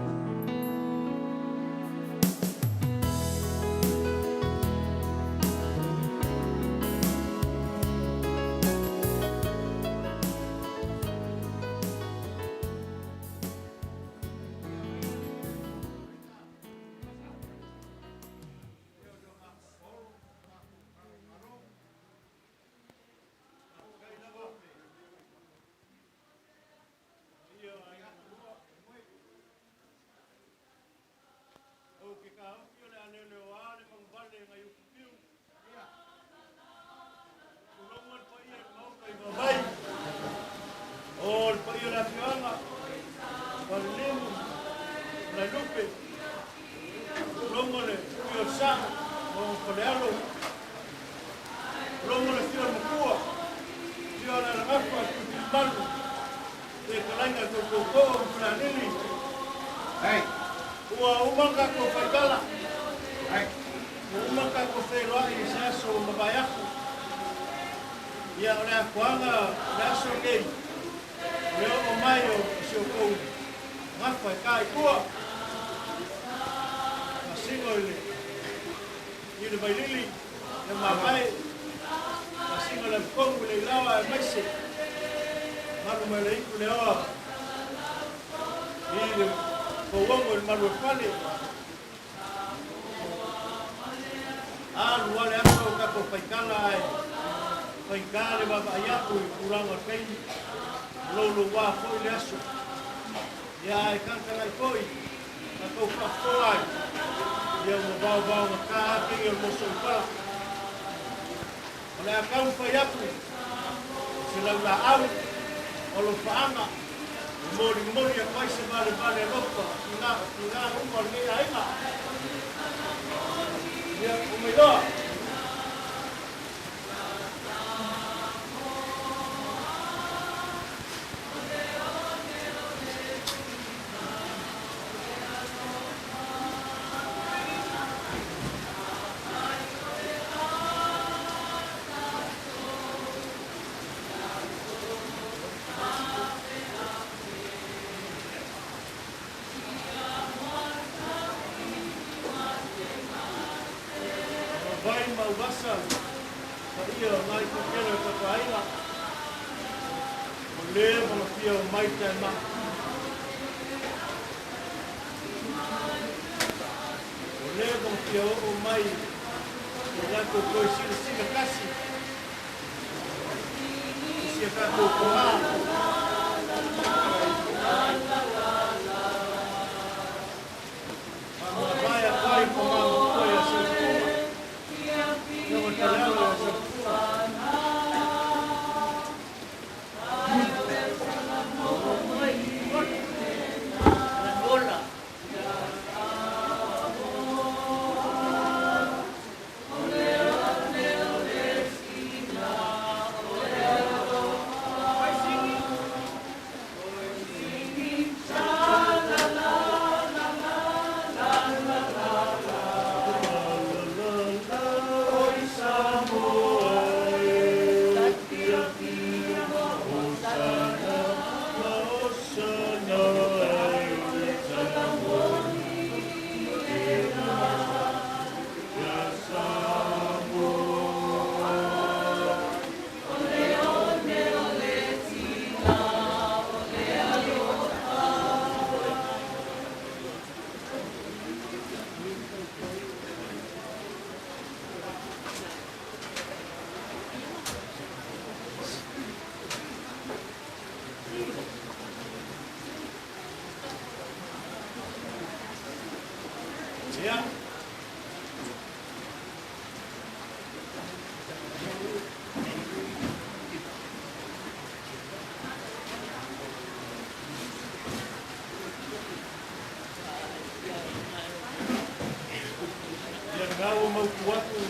Sa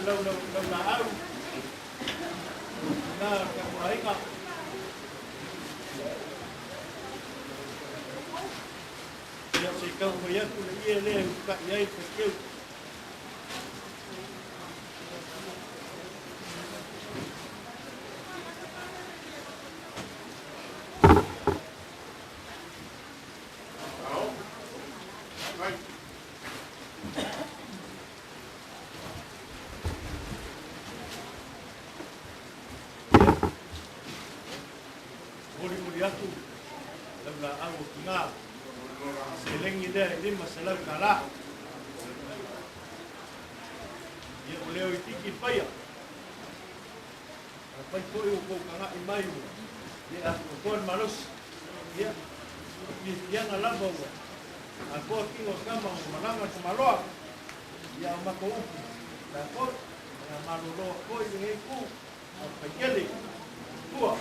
lau la au. Nā ka kuainga. Ia se kau mai atu le ia lea uka iai te keu. Uri atu lau la au ki ngā se lengi lea lima se lau ka la ia o leo i tiki paia a pai koi o kou ka ngai mai ua ia o koan marosi ia i tianga lava ua a koa kingo kama o malanga tu maloa ia o mako upi la koi a maloloa koi i hei ku a pai kele kua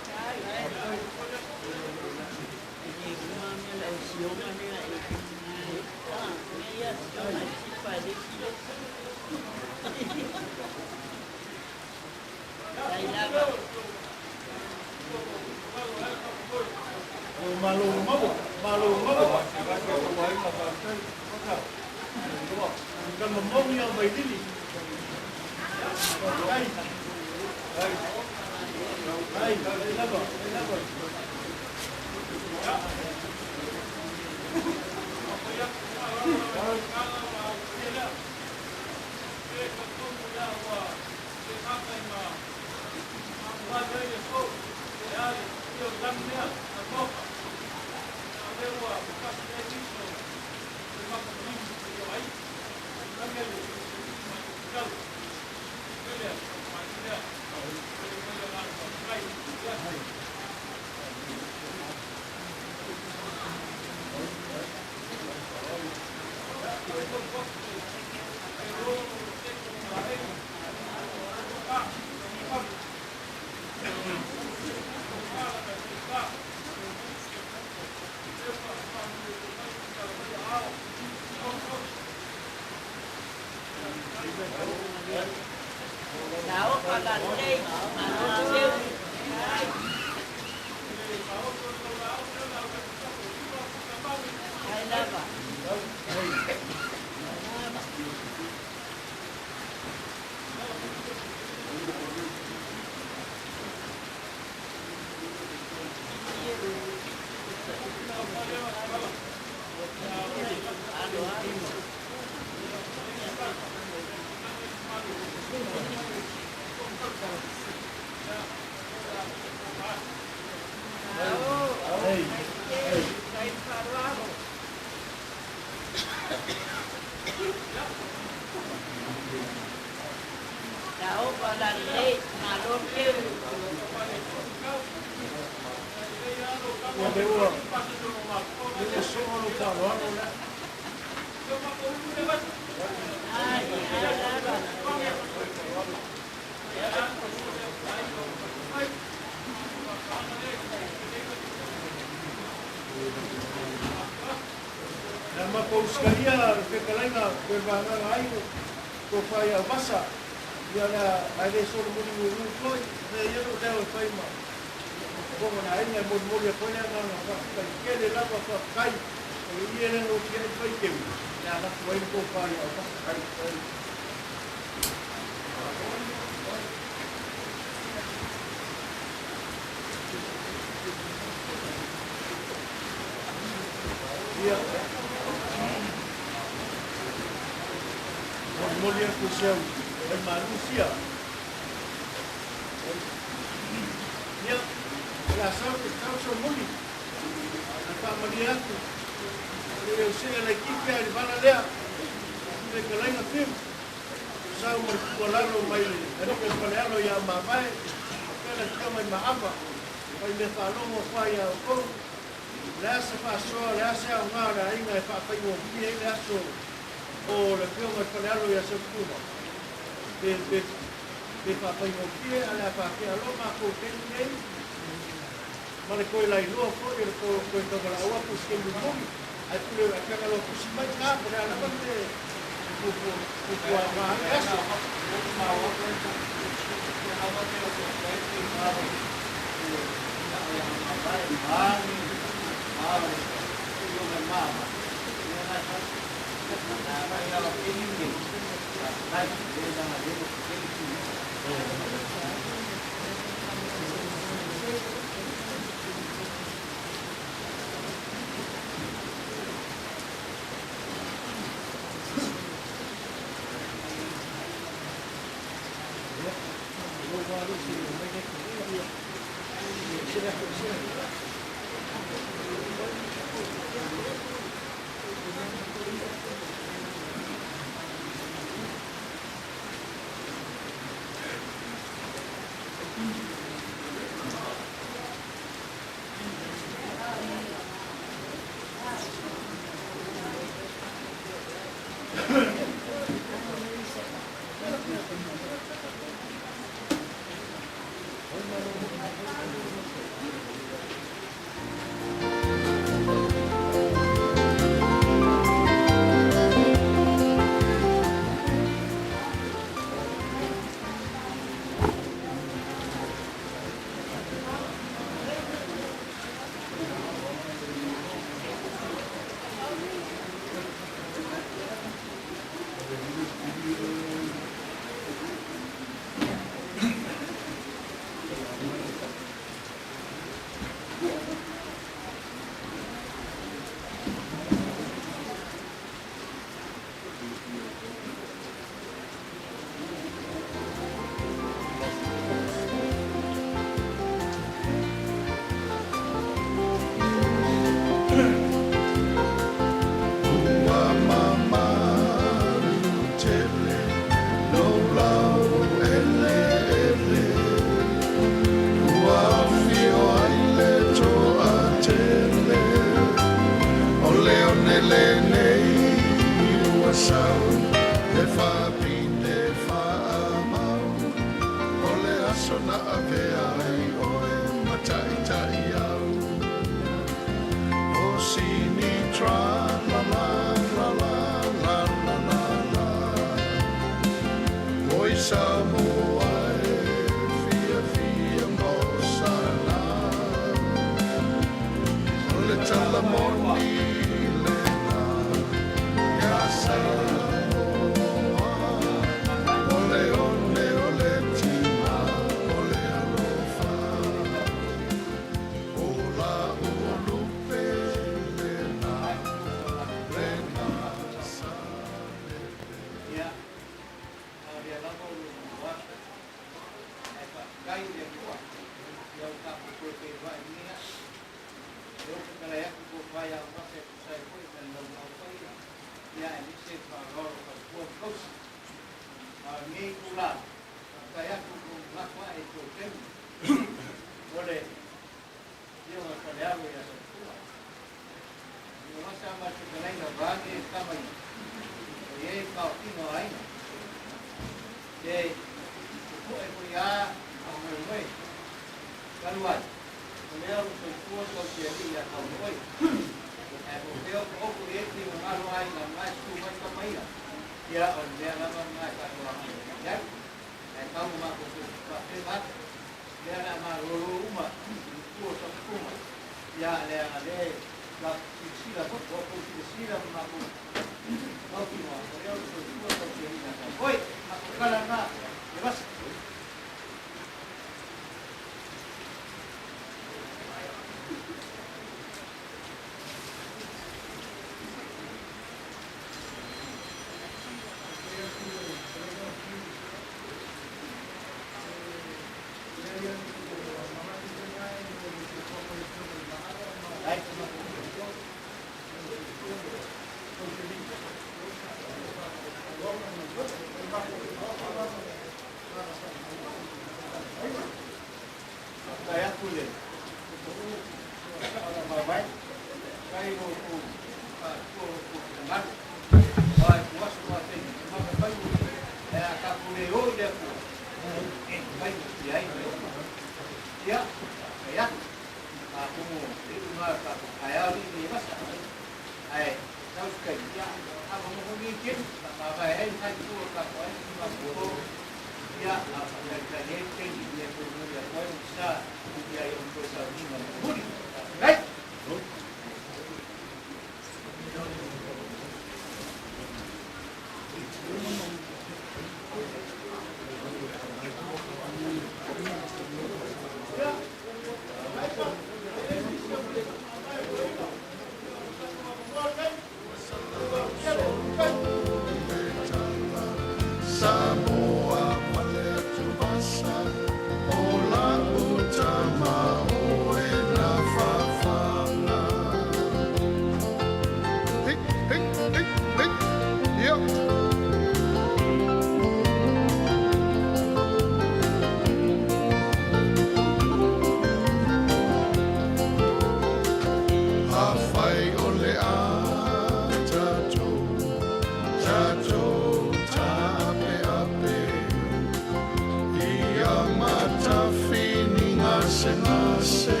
ngase ngase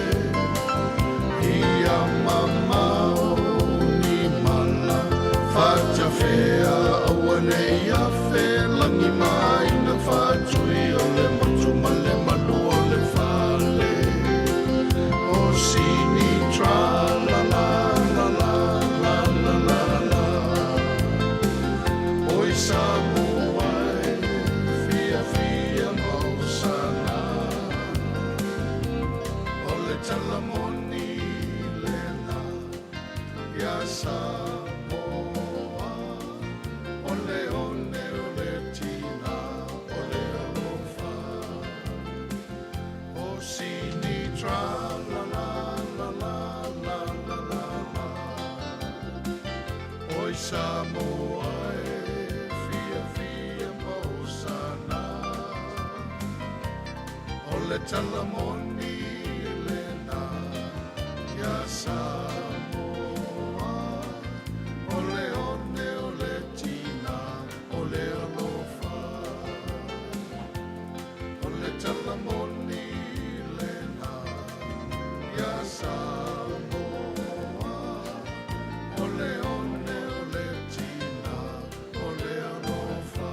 ia mamao ni mala facha fea awane ia fe langi mai na fatui o le motu male malu o le fale o sini tra la la la la la la la la oi samuai fia fia mausana o le talamoni lena ya Samoa o le one o le tina o le alofa o sini tra la la la la la la la la oi Samoa fia fia mausana o le talamoni lena ya Samoa o le one o le tina o le alofa o le talamoni lena ya Samoa o le one o le tina o le alofa.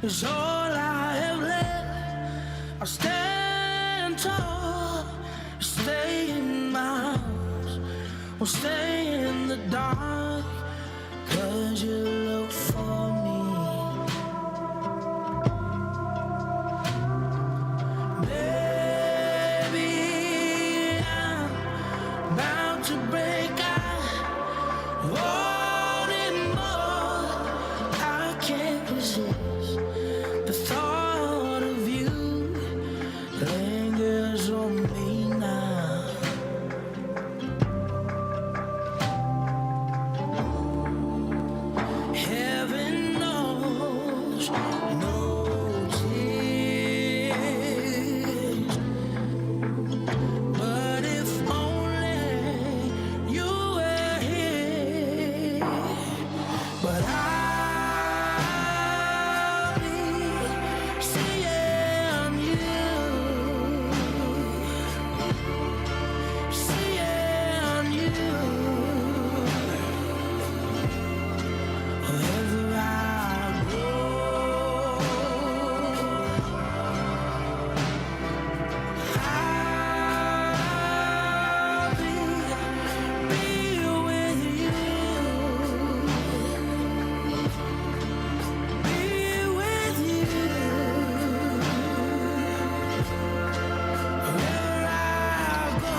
is all I have left. I'll stand tall, stay in my house, or stay in the dark, 'cause you look for me. Baby, I'm about to break out. Wanting more, I can't resist. The thought of you lingers on me now. Heaven knows, no tears. But if only you were here. But I'll be seeing you, seeing you, wherever I go. I'll be with you. Be with you wherever I go.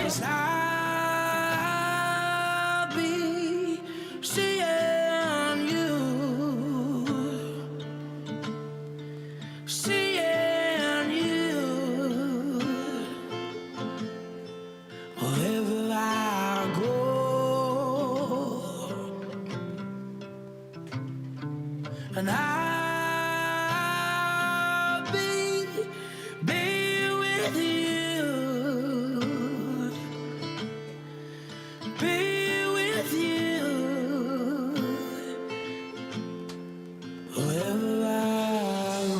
Cause I'll be seeing you, seeing you, wherever I go. And I'll be with you, be with you, wherever I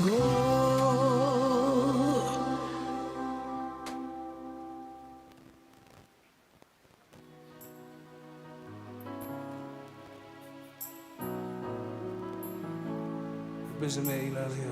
go. Bismillah ilahi.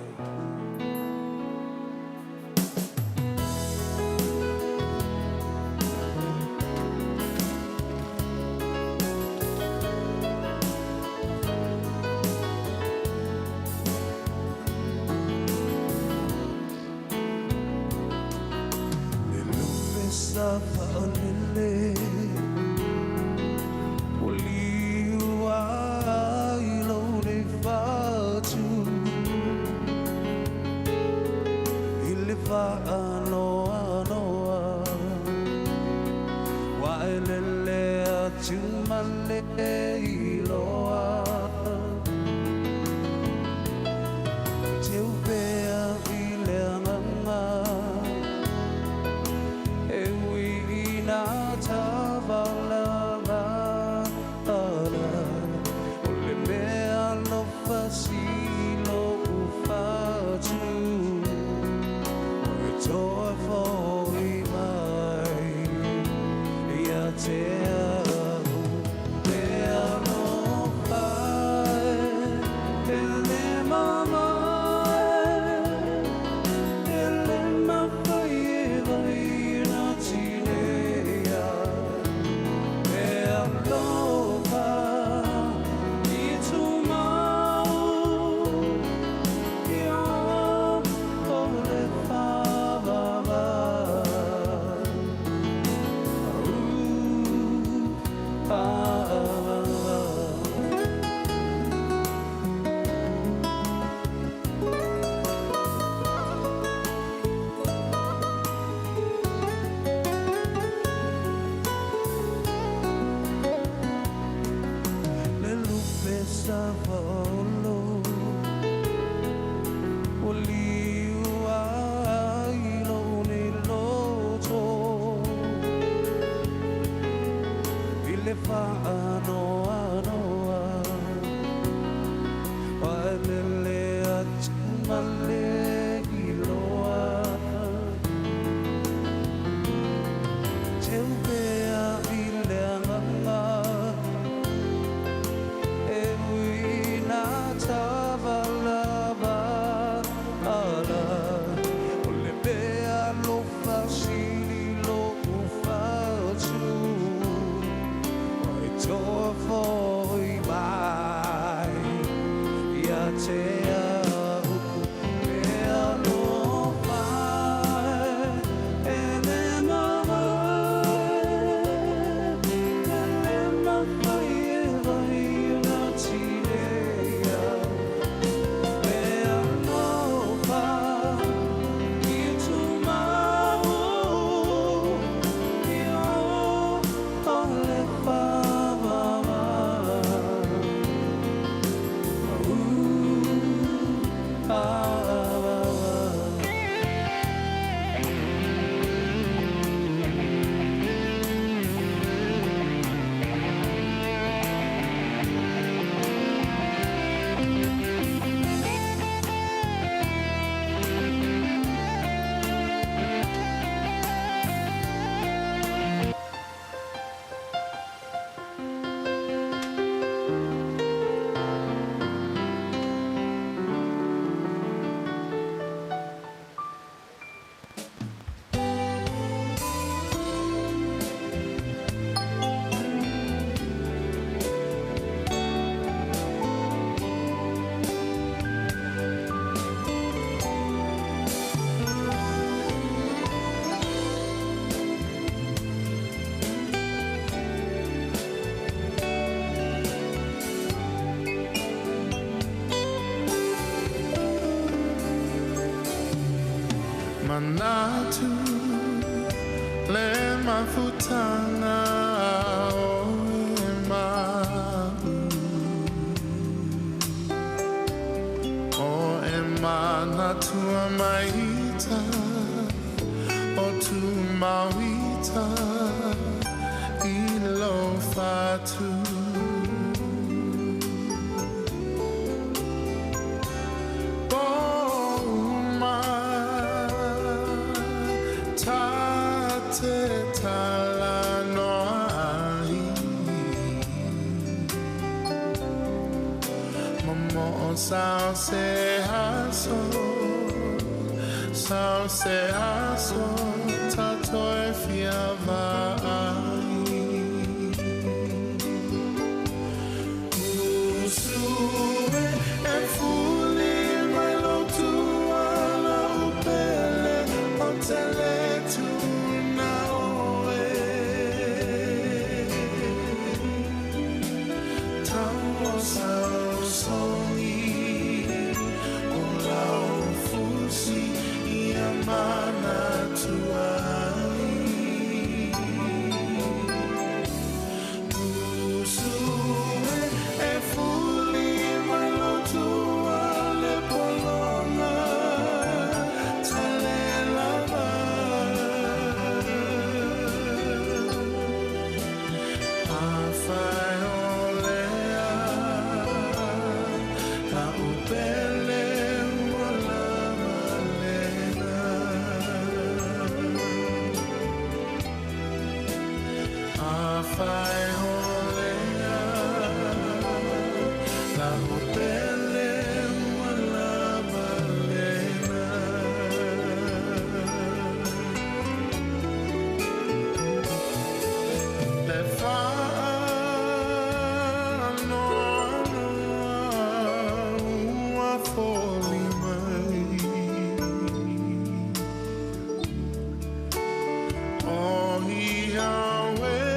Sapa olele Uliwa ilo le fatu Ile fa anoa Wa elele atumale iloa Te upea ile nganga Ooh.
manatu le mafutana o emabu o emanatu amaita o tu mawita ilo fatu Sao se haso, tato e fiavai. Usue e fuli mai lo tua la upele o tele tu na oe. Tamo sao soni. Mana tuai Usue e fuli mai lo tua le polonga tale lava Afai olea la upele Fai olea la upele wala balena le fa no a foli mai oh Yahweh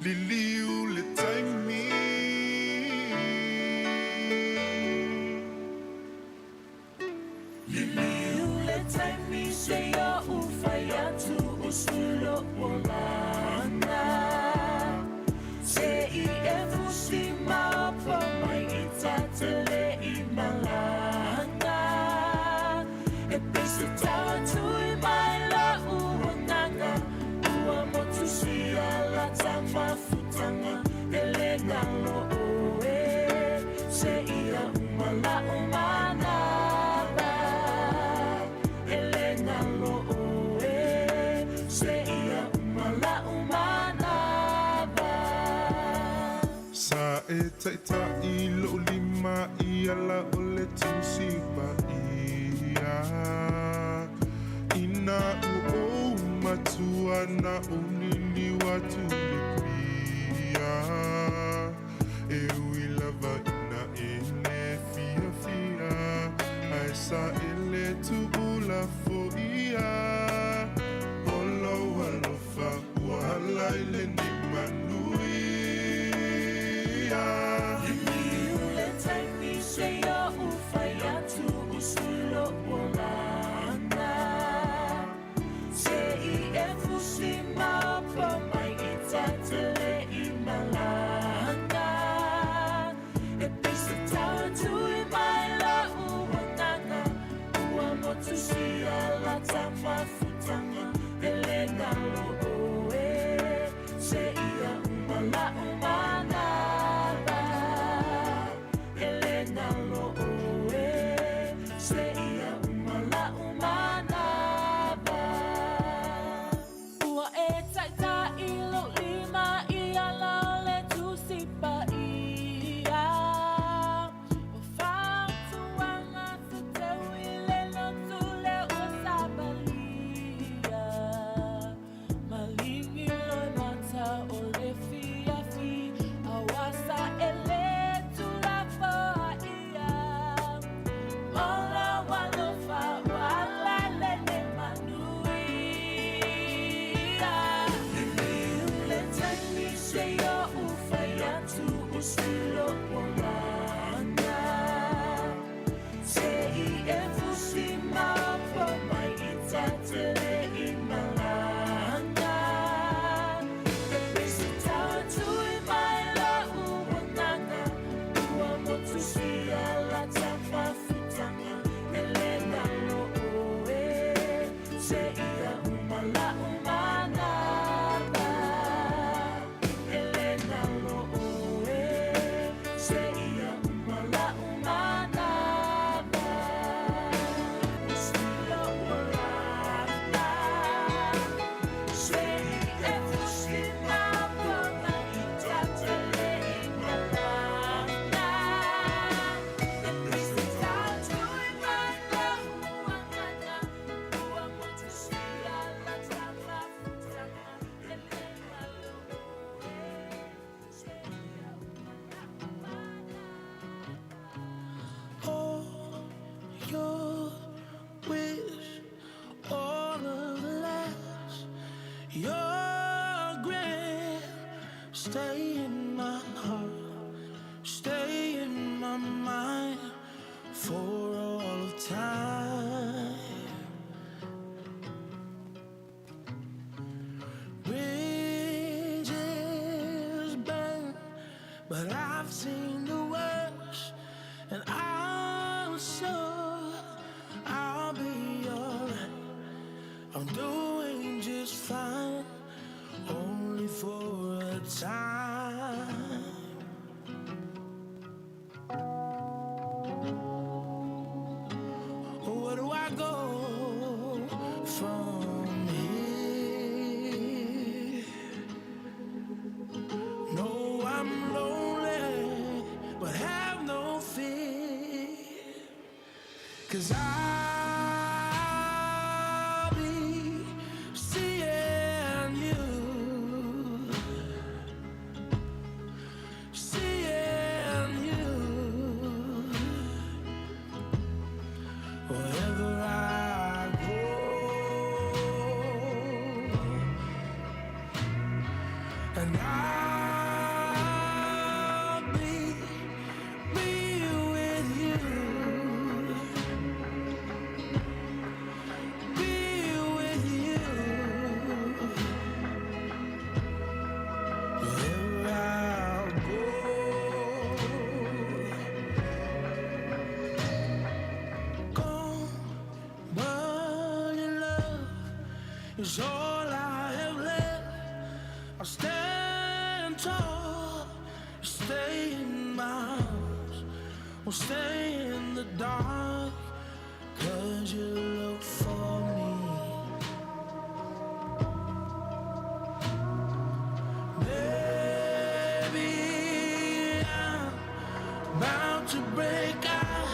Liliu le taimi
se ia umala umanaba Elena lo'oe se ia umala umanaba
Sa e taita I lo lima I ala o le tusipa ia Ina u o matua na unili watu le pia E ui lava ina ele fia fia Ai sa ele tu ula fo ia Olo alofa uala ile ni manui
Ule taimi se ia ufaiatu usulo olana Se I e fusima po mai I tatele I malana E pisa tawa tu I mai la uanana Ua motu si ala tama futanga Elena lo'oe Se ia umala umanaba Elena lo'oe Se ia umala umanaba Ua e taita I lo lima I ala ole tusipa ia O whautuanga te teu I le notule o sabalia Malingi loi mata o le fia fi Awasa ele tula foa ia Ola walofa wala lene manuia Ule taimi se ia ufaiatu usulo polana Se I e fusima po mai I tatele I malana E pisi tawa tu I mai la uanana Ua motu si ala tapa futanga Elena lo'oe Se ia umala umanaba Elena lo'oe Se ia umala umanaba Usulo olana Se I e fusima po mai I tatele I malana E pisi tawa tu I mai la uanana Ua motu si ala tapa futanga Elena lo'oe Se ia umala umanaba All your wish, all of the last, your grace, stay in my heart, stay in my mind for all of time. Bridges burn, but I've seen the worst, and I'm sure I'll be alright. I'm doing just fine, only for a time. Where do I go from here? No, I'm lonely, but have no fear. 'Cause I'll be seeing you, seeing you. Wherever I go, and I'll be with you, be with you. Wherever I go. Gone, but your love is all I have left. I'll stand tall, stay in my arms. stay in the dark, 'cause you look for me. Baby, I'm about to break out,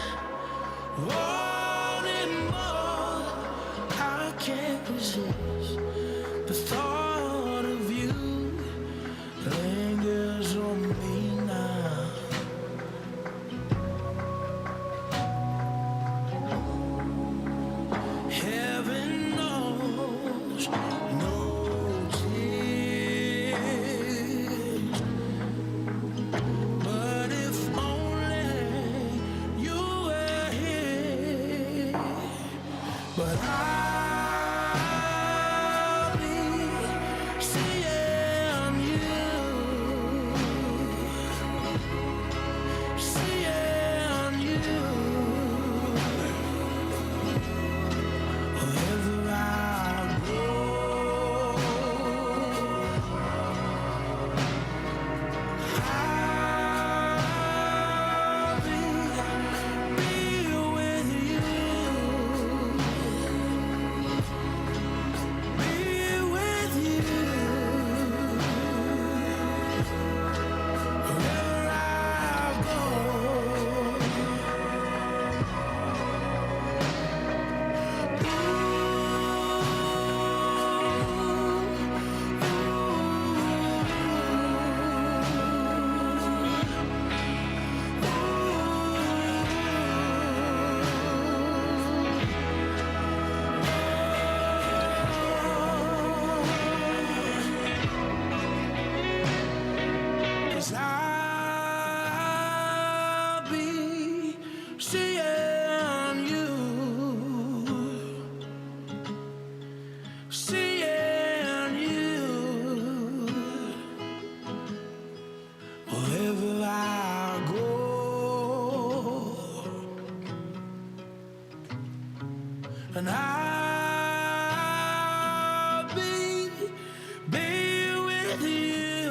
wanting more. I can't resist the thought of you lingers on me now. Heaven knows no tears, but if only you were here. But I'll be seeing you, seeing you. Wherever I go, I'll be with you, be with you. Wherever I go. 'Cause I'll be seeing you, seeing you. Wherever I go, and I'll be with you,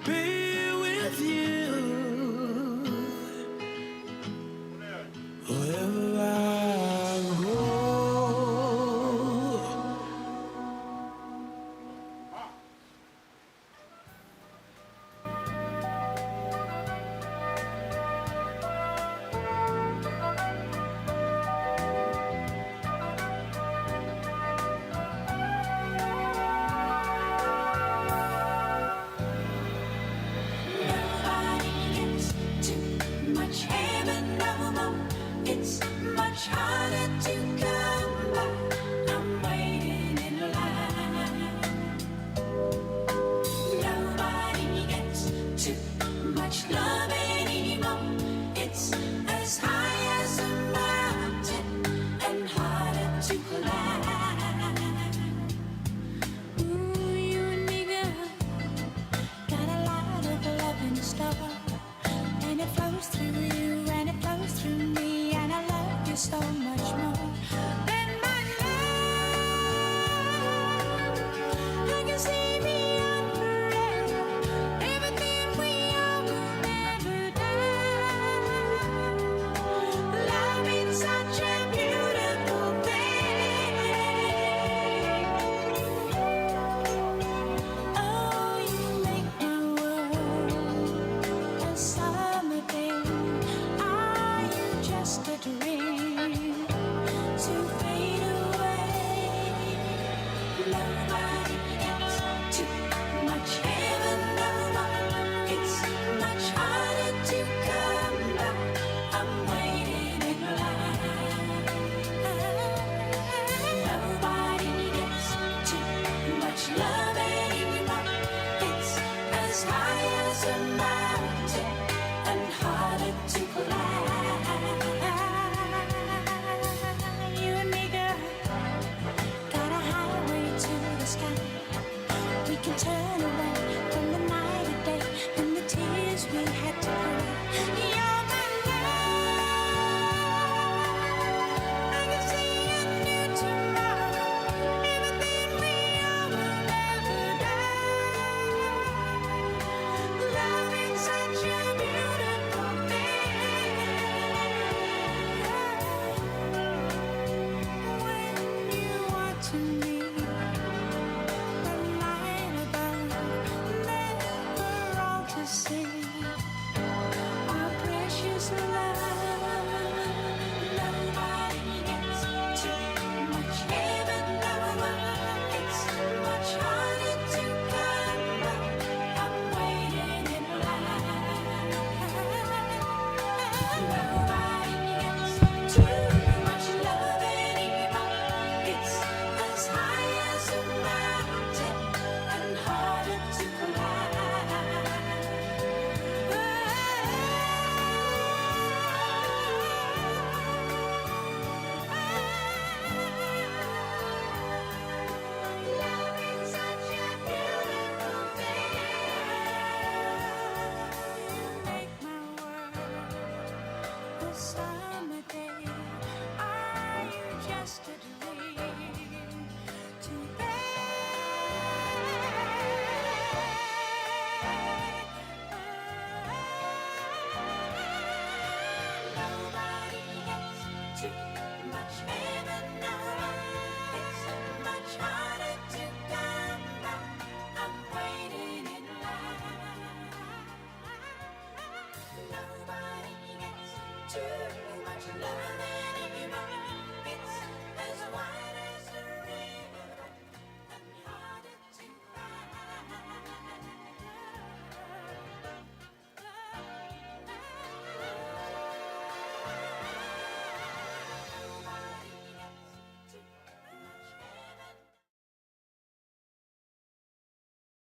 be with you. Wherever I go.
Nobody gets too much heaven no more. It's much harder to go.